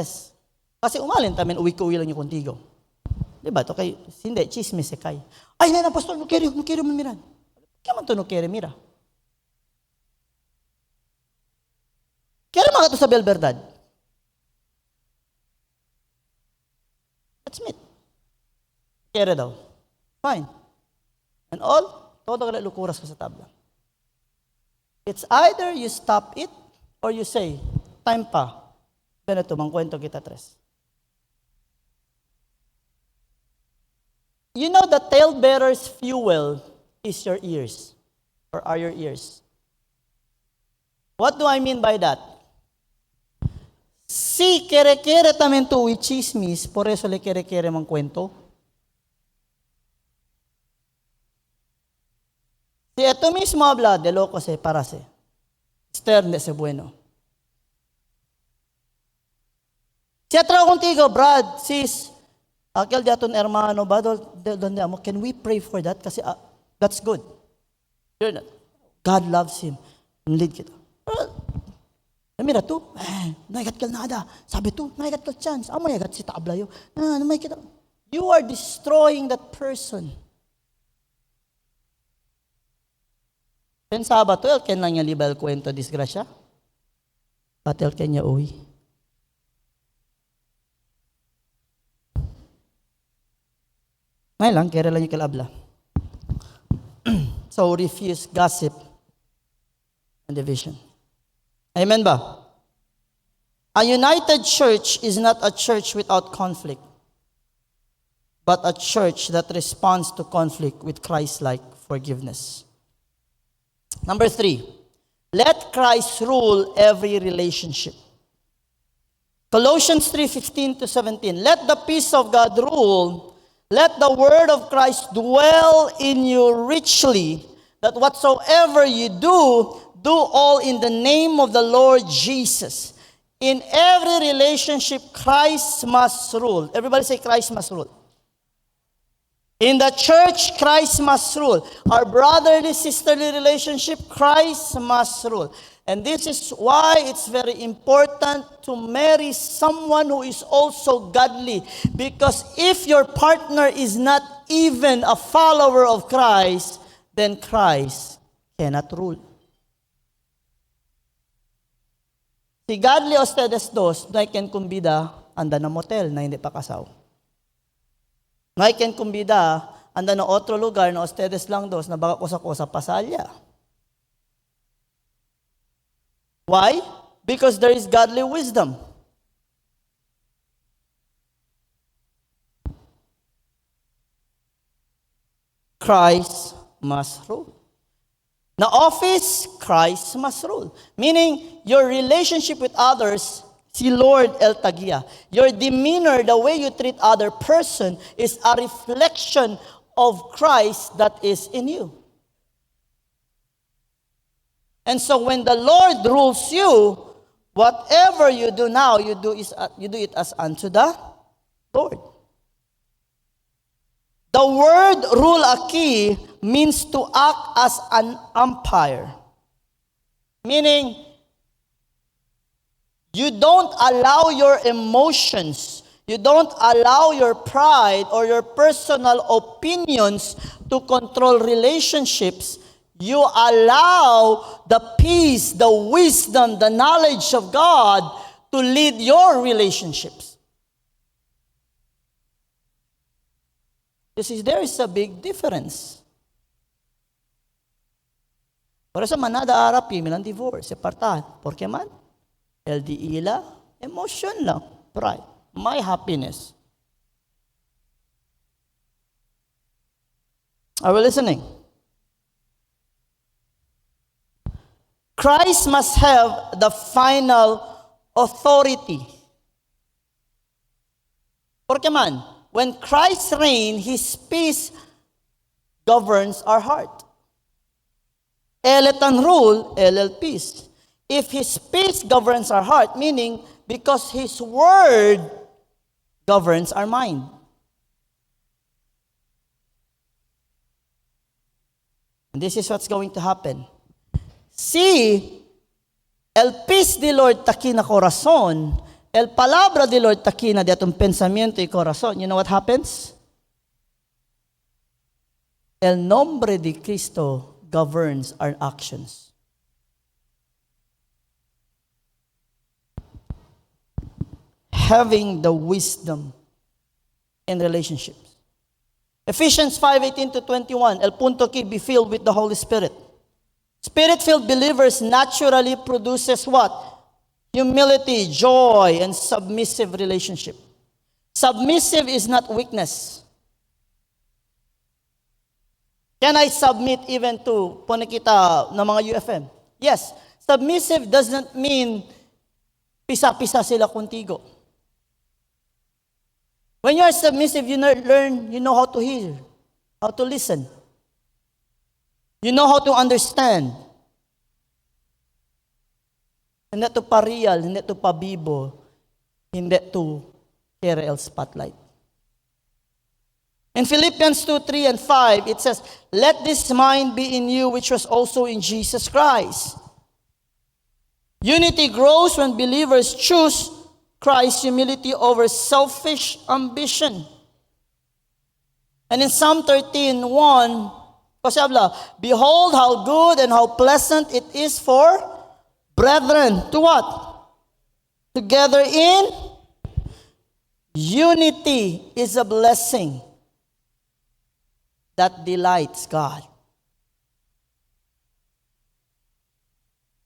Kasi umalin tamin, uwi-uwi lang yung contigo. Diba? To kay, hindi, chismis se kay. Ay, na, pastor, no quiero man miran. Kaya man to no quiere, mira. Kaya mga to sabi verdad. Let's meet. Kere daw. Fine. And all, todo ka lukuras ka sa tabla. It's either you stop it or you say, time pa. Ganito, mangkwento kita 3. You know the talebearer's fuel is your ears. Or are your ears. What do I mean by that? Si kere-kere tamen to with chismis, por eso le kere-kere mangkwento. Si esto mismo habla de loco se parase. Externe se bueno. Si atraw contigo, Brad, sis, aquel de aton hermano, ba, donde amo, can we pray for that? Kasi that's good. God loves him. Lead kita. Mira tu, naigat kal nada. Sabi tu, naigat kal chance. Amo yagat si tablayo. May kita. You are destroying that person. Then Sabato, el ken lang niya libal kwento disgrasya. Patel kanya uwi. May lang, kaya lang yung kalabla. So, refuse gossip and division. Amen ba? A united church is not a church without conflict, but a church that responds to conflict with Christ-like forgiveness. Number 3, let Christ rule every relationship. Colossians 3:15-17, let the peace of God rule. Let the word of Christ dwell in you richly, that whatsoever you do all in the name of the Lord Jesus. In every relationship, Christ must rule. Everybody say Christ must rule. In the church, Christ must rule. Our brotherly, sisterly relationship, Christ must rule. And this is why it's very important to marry someone who is also godly. Because if your partner is not even a follower of Christ, then Christ cannot rule. Si godly ustedes dos, na iken kumbida, anda na motel na hindi pa kasaw. Na iken kumbida, anda na otro lugar na ustedes lang dos, na baka kusa-kusa pasalya. Why? Because there is godly wisdom. Christ must rule. Na office, Christ must rule. Meaning, your relationship with others, si Lord el tagia. Your demeanor, the way you treat other person, is a reflection of Christ that is in you. And so when the Lord rules you, whatever you do now, you do it as unto the Lord. The word rule aki means to act as an umpire. Meaning, you don't allow your emotions, you don't allow your pride or your personal opinions to control relationships. You allow the peace, the wisdom, the knowledge of God to lead your relationships. You see, there is a big difference. Por eso manada arapi milang divorce, separtahan. Porque man, LDE la, emotion lang, pride, my happiness. Are we listening? Christ must have the final authority. Porque man, when Christ reigns, His peace governs our heart. Eletan rule, LL peace. If His peace governs our heart, meaning because His word governs our mind. And this is what's going to happen. Si el peace di Lord taki na corazon, el palabra di Lord taki na di atong pensamiento y corazon, you know what happens? El nombre de Cristo governs our actions. Having the wisdom in relationships. Ephesians 5:18-21, el punto key, be filled with the Holy Spirit. Spirit-filled believers naturally produces what? Humility, joy, and submissive relationship. Submissive is not weakness. Can I submit even to ponikita ng mga UFM? Yes. Submissive doesn't mean pisa-pisa sila contigo. When you are submissive, you learn, you know how to hear, how to listen. You know how to understand. Hindi to pa-real, hindi to pa-bibo, hindi to KRL spotlight. In Philippians 2:3 and 5, it says, let this mind be in you which was also in Jesus Christ. Unity grows when believers choose Christ's humility over selfish ambition. And in Psalm 13:1, kasi habla, behold how good and how pleasant it is for brethren to what? Together in unity is a blessing that delights God.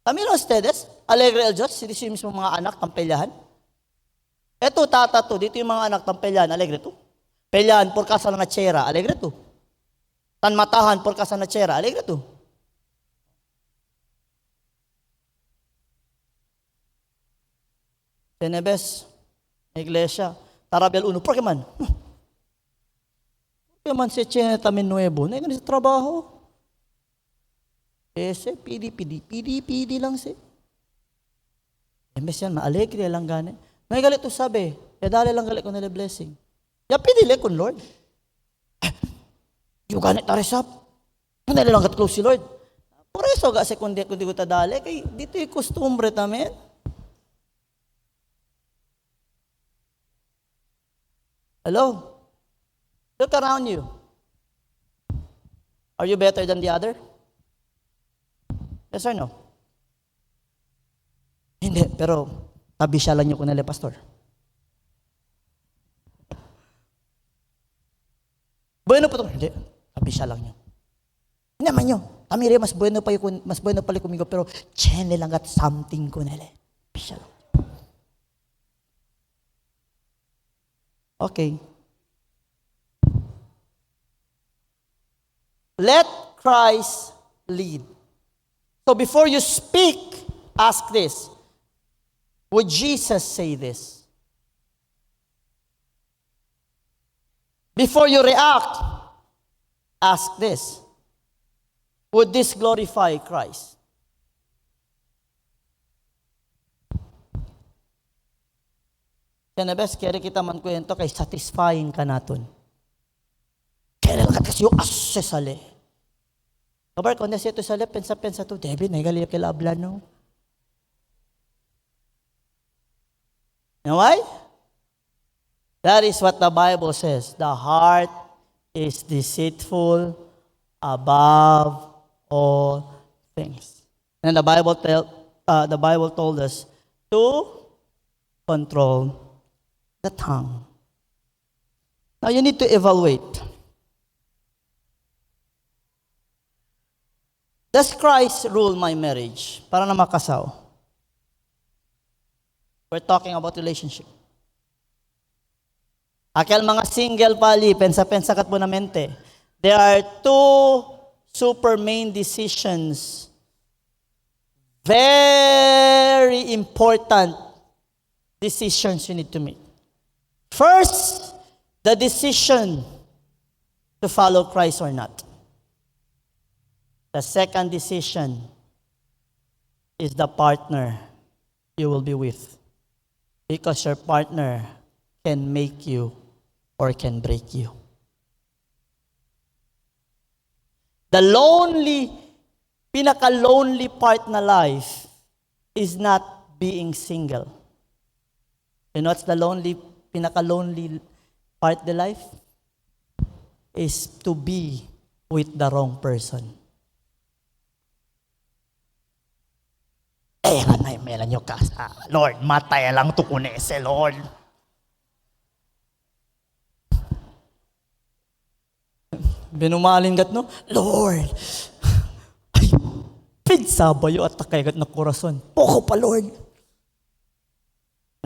Kami ustedes, alegre el Diyos, dito yung mismo mga anak ng pelyahan. Eto, tata to, dito yung mga anak ng pelyahan, alegre to. Pelyahan por casa na tsera, alegre to. Tanmatahan por casa na tsera, alegre to. Tenebes, iglesia, tarabel uno, por que man? Por que man se tsena tamin nuevo? Na yung sa trabaho. Ese, pidi lang si. Embes yan, maalegre lang gani. May galit to sabi, dali lang galit ko nila blessing. Ya pidili kon Lord. Yung ganit na resap. Ano lang kat close si Lord. Por eso ga kundi ko tadali, kay dito yung kustumbre tamen. Hello? Look around you. Are you better than the other? Yes or no? Hindi, pero tabi siya lang nyo ko nila, pastor. Bueno po ito. Hindi, tabi siya lang nyo. Hindi naman nyo. Tamiri, mas bueno pala kumigo, pero chene lang at something ko nila. Tabi siya lang. Okay. Let Christ lead. So before you speak, ask this. Would Jesus say this? Before you react, ask this. Would this glorify Christ? Kaya bes, kaya kita man kwento kay satisfying ka naton. Kaya lang kasi yung asesale. Kabar, kung nasa ito sale, pensa to, David, nahigali yung kilabla, no? You know why? That is what the Bible says. The heart is deceitful above all things. And the Bible told us to control the tongue. Now you need to evaluate. Does Christ rule my marriage? Para na makasaw. We're talking about relationship. Akal mga single pali, pensa-pensa kat po na mente. There are two super main decisions. Very important decisions you need to make. First, the decision to follow Christ or not. The second decision is the partner you will be with. Because your partner can make you or can break you. The pinaka-lonely part na life is not being single. You know what's the pinaka-lonely part of life? Is to be with the wrong person. Eh, kanay, melan nyo ka sa Lord, matay lang to kunese, Lord. Binumalin gat, no? Lord, ay, pinsabayo at takay gat na korason. Poko pa, Lord.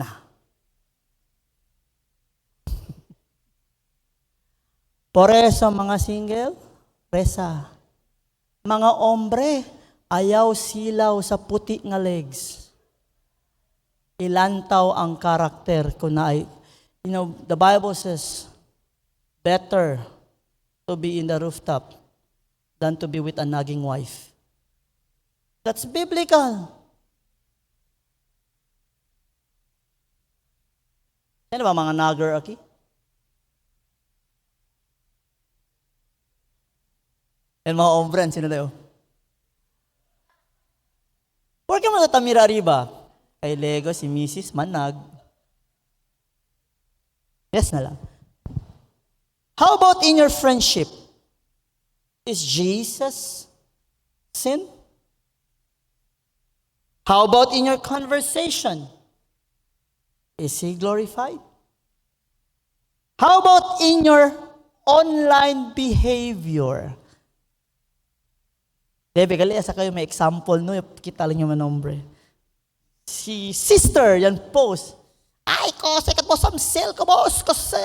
Na. Por eso, mga single, resa. Mga ombre, ayaw silaw sa puti nga legs. Ilantaw ang karakter ko na ay, the Bible says, better to be in the rooftop than to be with a nagging wife. That's biblical. Ano ba mga nagger aki? Yan mga ombre, sino tayo? Por que mo natamira riba? Kay Lego, si Mrs. Manag. Yes na lang. How about in your friendship? Is Jesus sin? How about in your conversation? Is He glorified? How about in your online behavior? Bebe, asa kayo may example, no? Kita lang yung manombre. Si sister, yan post. Ay, ko, sikat mo samsel ko, boss. Kasi,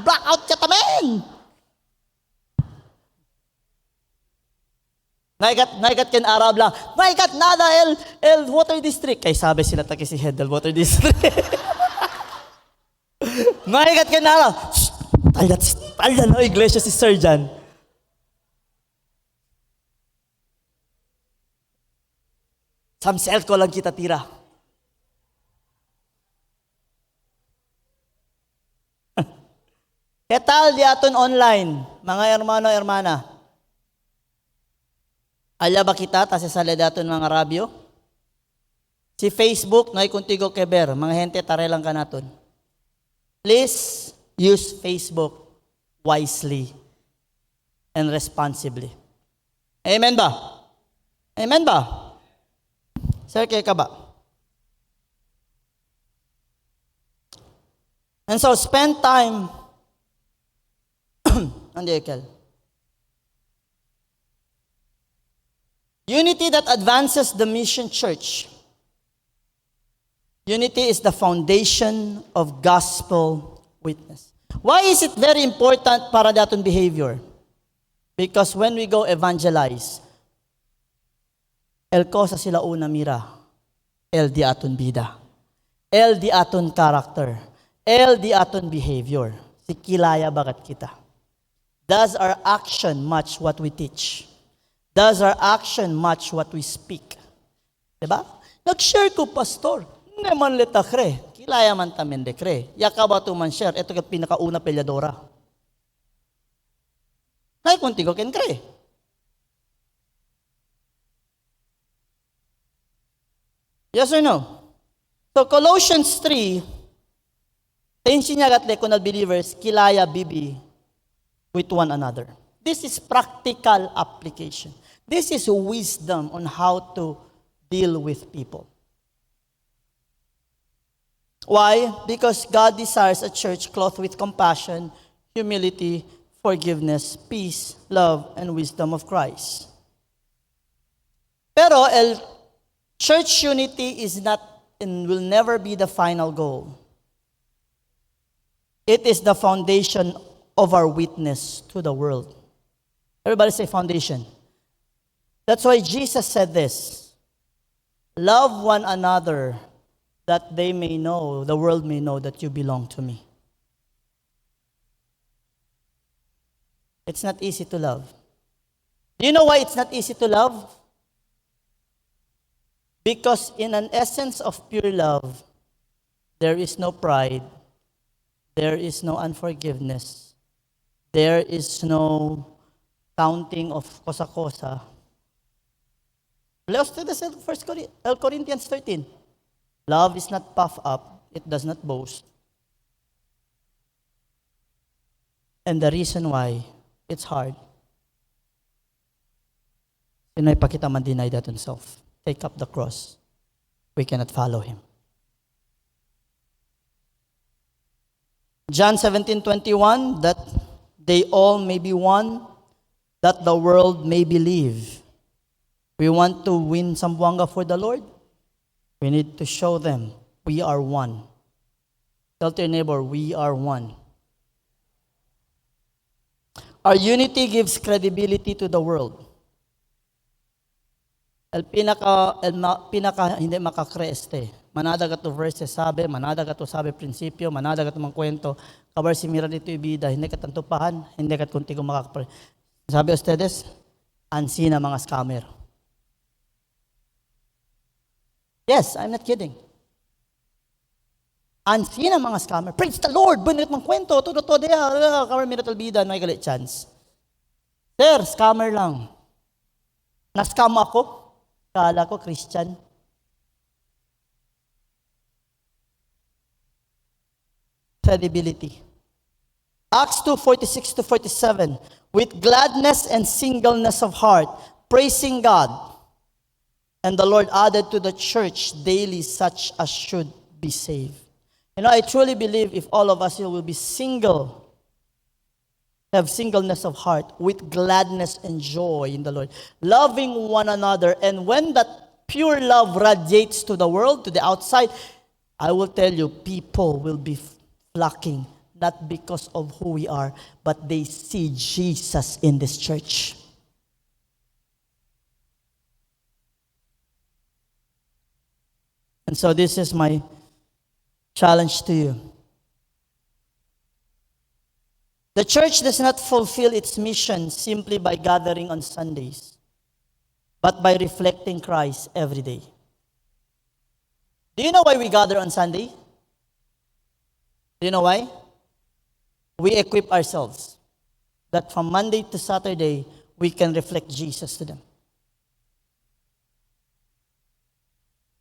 blackout ka tamen. Naigat ken Arab lang. Naigat nada el water district. Kay sabi sila taki si head del water district. Naigat ken Arab. Talyan no, iglesia si Sir Jan. Samsel ko lang kita tira. Ketal di aton online, mga hermano, hermana. Alya ba kita, ta sa daton mga rabyo? Si Facebook, noy kuntigo keber, mga hente tare lang ka naton. Please use Facebook wisely and responsibly. Amen ba? Amen ba? Sir, kaya ka ba? And so, spend time on the Ekel. Unity that advances the mission church. Unity is the foundation of gospel witness. Why is it very important para daton behavior? Because when we go evangelize, el cosa sila una mira, el di aton bida, el di aton character, el di aton behavior. Si kilaya bagat kita. Does our action match what we teach? Does our action match what we speak? Diba? Nag-share ko, pastor. Naman leta kre. Kilaya man tamen de kre. Yaka ba man share? Ito kat pinakauna pelyadora. Ngay kuntigo ken kre. Yes or no? So Colossians 3, tinsinyagat lekonal believers, kilaya bibi with one another. This is practical application. This is wisdom on how to deal with people. Why? Because God desires a church clothed with compassion, humility, forgiveness, peace, love, and wisdom of Christ. Pero church unity is not and will never be the final goal. It is the foundation of our witness to the world. Everybody say foundation. That's why Jesus said this. Love one another that they may know, the world may know that you belong to me. It's not easy to love. Do you know why it's not easy to love? Because in an essence of pure love, there is no pride, there is no unforgiveness, there is no counting of kosa-kosa. Let's do this in 1 Corinthians 13. Love is not puffed up, it does not boast. And the reason why it's hard, sinay pa kita man deny that himself. Take up the cross. We cannot follow him. John 17:21, that they all may be one, that the world may believe. We want to win Zamboanga for the Lord. We need to show them we are one. Tell to your neighbor, we are one. Our unity gives credibility to the world. El pinaka hindi makakreeste. Manada ka to verses sabi, manada ka to sabi prinsipyo, manada ka to mang kwento. Kabar si mira dito ibida, hindi ka tantupahan, hindi ka kuntigo makakapre. Sabi ustedes, ansi na mga scammer. Yes, I'm not kidding. Ansi na mga scammer. Praise the Lord, bunit mang kwento, todo dia, kabar mira talbida, no ay galit chance. Sir, scammer lang. Na-scam ako. Kala ko Christian. credibility. Acts 2:46 to 47. With gladness and singleness of heart, praising God. And the Lord added to the church daily such as should be saved. I truly believe if all of us here will be single, have singleness of heart, with gladness and joy in the Lord, loving one another, and when that pure love radiates to the world, to the outside, I will tell you, people will be flocking, not because of who we are, but they see Jesus in this church. And so this is my challenge to you. The church does not fulfill its mission simply by gathering on Sundays, but by reflecting Christ every day. Do you know why we gather on Sunday? Do you know why? We equip ourselves that from Monday to Saturday, we can reflect Jesus to them.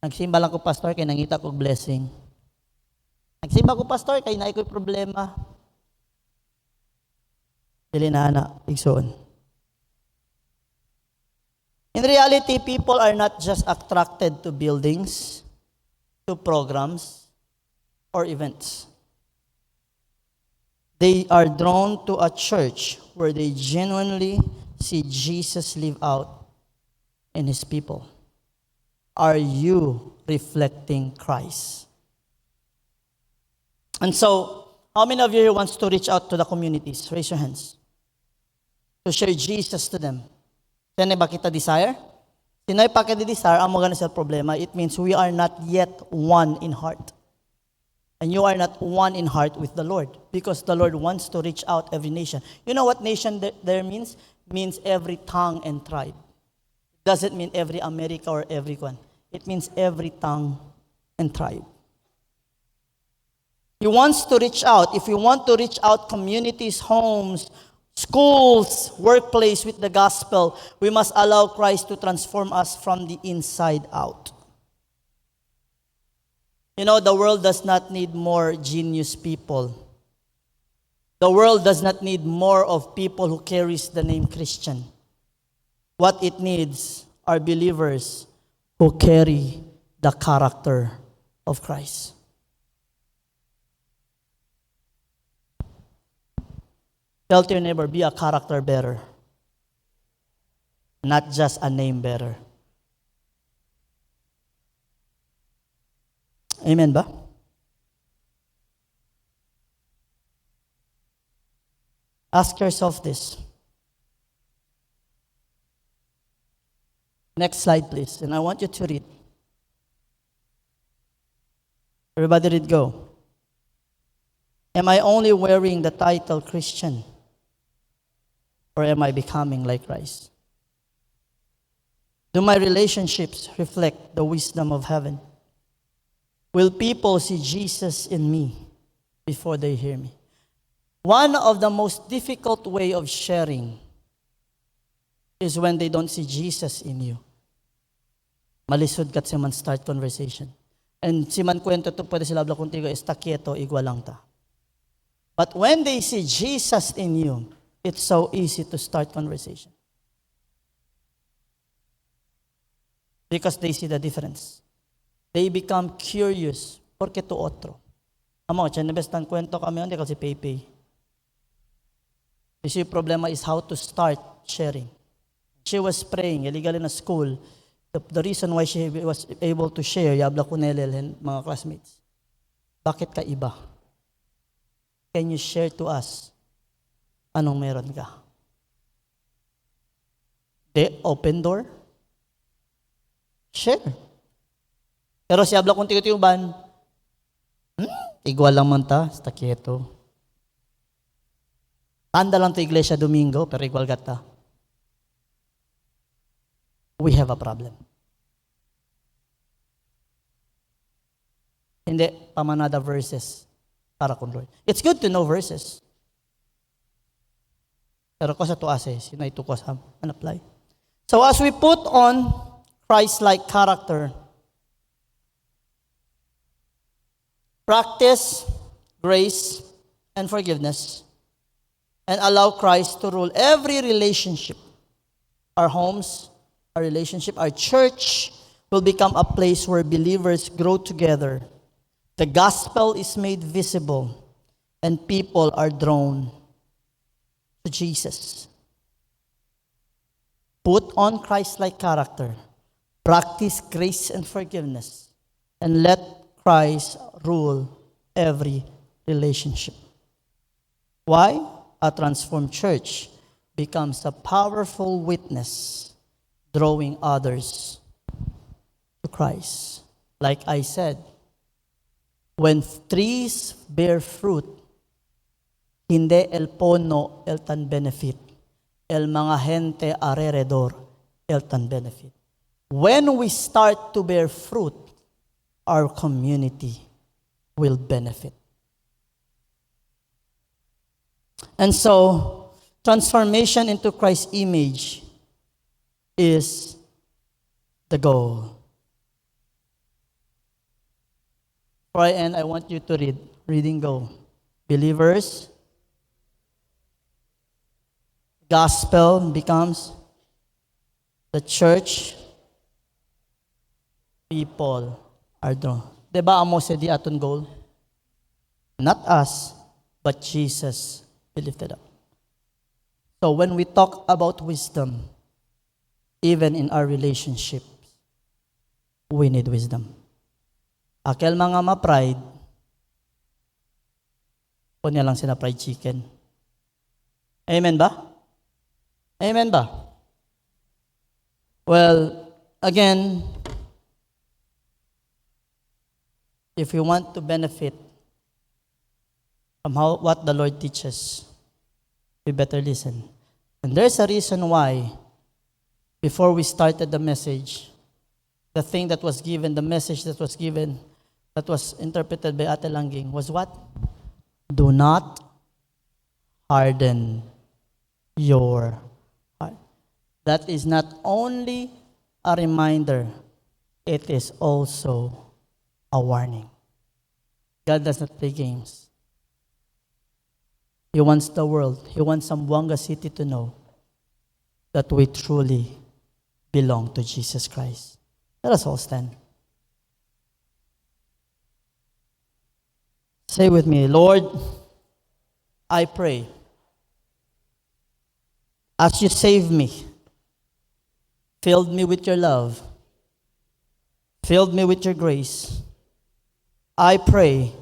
Nagsimba lang ko, pastor, kay nangita ko blessing. Nagsimba ko, pastor, kay naay ko'y problema. Dili na ana, igsoon. In reality, people are not just attracted to buildings, to programs, or events. They are drawn to a church where they genuinely see Jesus live out in His people. Are you reflecting Christ? And so, how many of you here wants to reach out to the communities? Raise your hands. To share Jesus to them. Sino ba kita desire? Sino pa kita desire, ang mga sa problema, it means we are not yet one in heart. And you are not one in heart with the Lord. Because the Lord wants to reach out every nation. You know what nation there means? Means every tongue and tribe. Doesn't mean every America or everyone. It means every tongue and tribe. He wants to reach out. If you want to reach out communities, homes, schools, workplace with the gospel, we must allow Christ to transform us from the inside out. The world does not need more genius people. The world does not need more of people who carries the name Christian. What it needs are believers who carry the character of Christ. Tell to your neighbor, be a character bearer, not just a name bearer. Amen ba? Ask yourself this. Next slide, please. And I want you to read. Everybody read, go. Am I only wearing the title Christian? Or am I becoming like Christ? Do my relationships reflect the wisdom of heaven? Will people see Jesus in me before they hear me? One of the most difficult way of sharing is when they don't see Jesus in you. Malisod kat si man start conversation. And si man kwento to pwede sila habla contigo, está quieto, igual lang ta. But when they see Jesus in you, it's so easy to start conversation. Because they see the difference. They become curious. Porque to otro. Amo, siya nabestan kwento kami hindi kasi Pepe. The problema is how to start sharing. She was praying, illegal in a school. The reason why she was able to share, yabla ko nelel and mga classmates. Bakit ka iba? Can you share to us anong meron ka? The open door? Share. Pero si yabla kong tiyo-tiyuban, igual lang man ta, sta quieto. Anda lang to iglesia Domingo, pero igual gata. We have a problem. Hindi, pamanada verses para kung Lord. It's good to know verses. Pero ko sa tuase, sino ito ko sa apply. So as we put on Christ-like character, practice grace, and forgiveness, and allow Christ to rule every relationship. Our homes, our relationship, our church will become a place where believers grow together. The gospel is made visible, and people are drawn to Jesus. Put on Christ-like character, practice grace and forgiveness, and let Christ rule every relationship. Why? A transformed church becomes a powerful witness, drawing others to Christ. Like I said, when trees bear fruit, hindi el pono el tan benefit, el mga gente alrededor el tan benefit. When we start to bear fruit, our community will benefit. And so, transformation into Christ's image is the goal. Before I end, I want you to read. Reading go. Believers, gospel becomes the church, people are drawn. Diba amo sa di aton goal? Not us, but Jesus be lifted up. So when we talk about wisdom, even in our relationships, we need wisdom. Akel mga ma-pride, kunya lang sila fried chicken. Amen ba? Amen ba? Well, again, if you want to benefit from what the Lord teaches, we better listen. And there's a reason why, before we started the message, the thing that was given, the message that was given, that was interpreted by Ate Langging was what? Do not harden your heart. That is not only a reminder, it is also a warning. God does not play games. He wants the world, He wants Zamboanga City to know that we truly belong to Jesus Christ. Let us all stand. Say with me, Lord, I pray, as you saved me, filled me with your love, filled me with your grace, I pray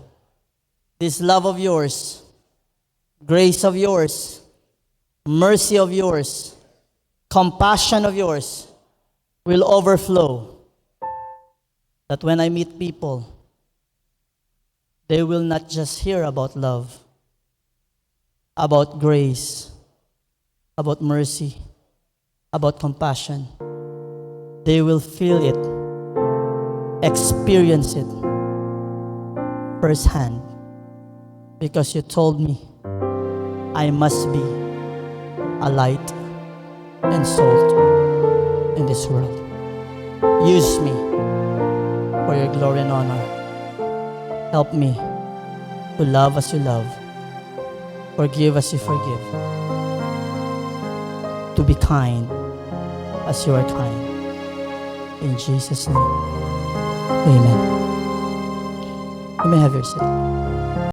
this love of yours, grace of yours, mercy of yours, compassion of yours will overflow. That when I meet people, they will not just hear about love, about grace, about mercy, about compassion. They will feel it, experience it firsthand, because you told me I must be a light and salt in this world. Use me for your glory and honor. Help me to love as you love, forgive as you forgive, to be kind as you are kind. In Jesus' name, amen. You may have your seat.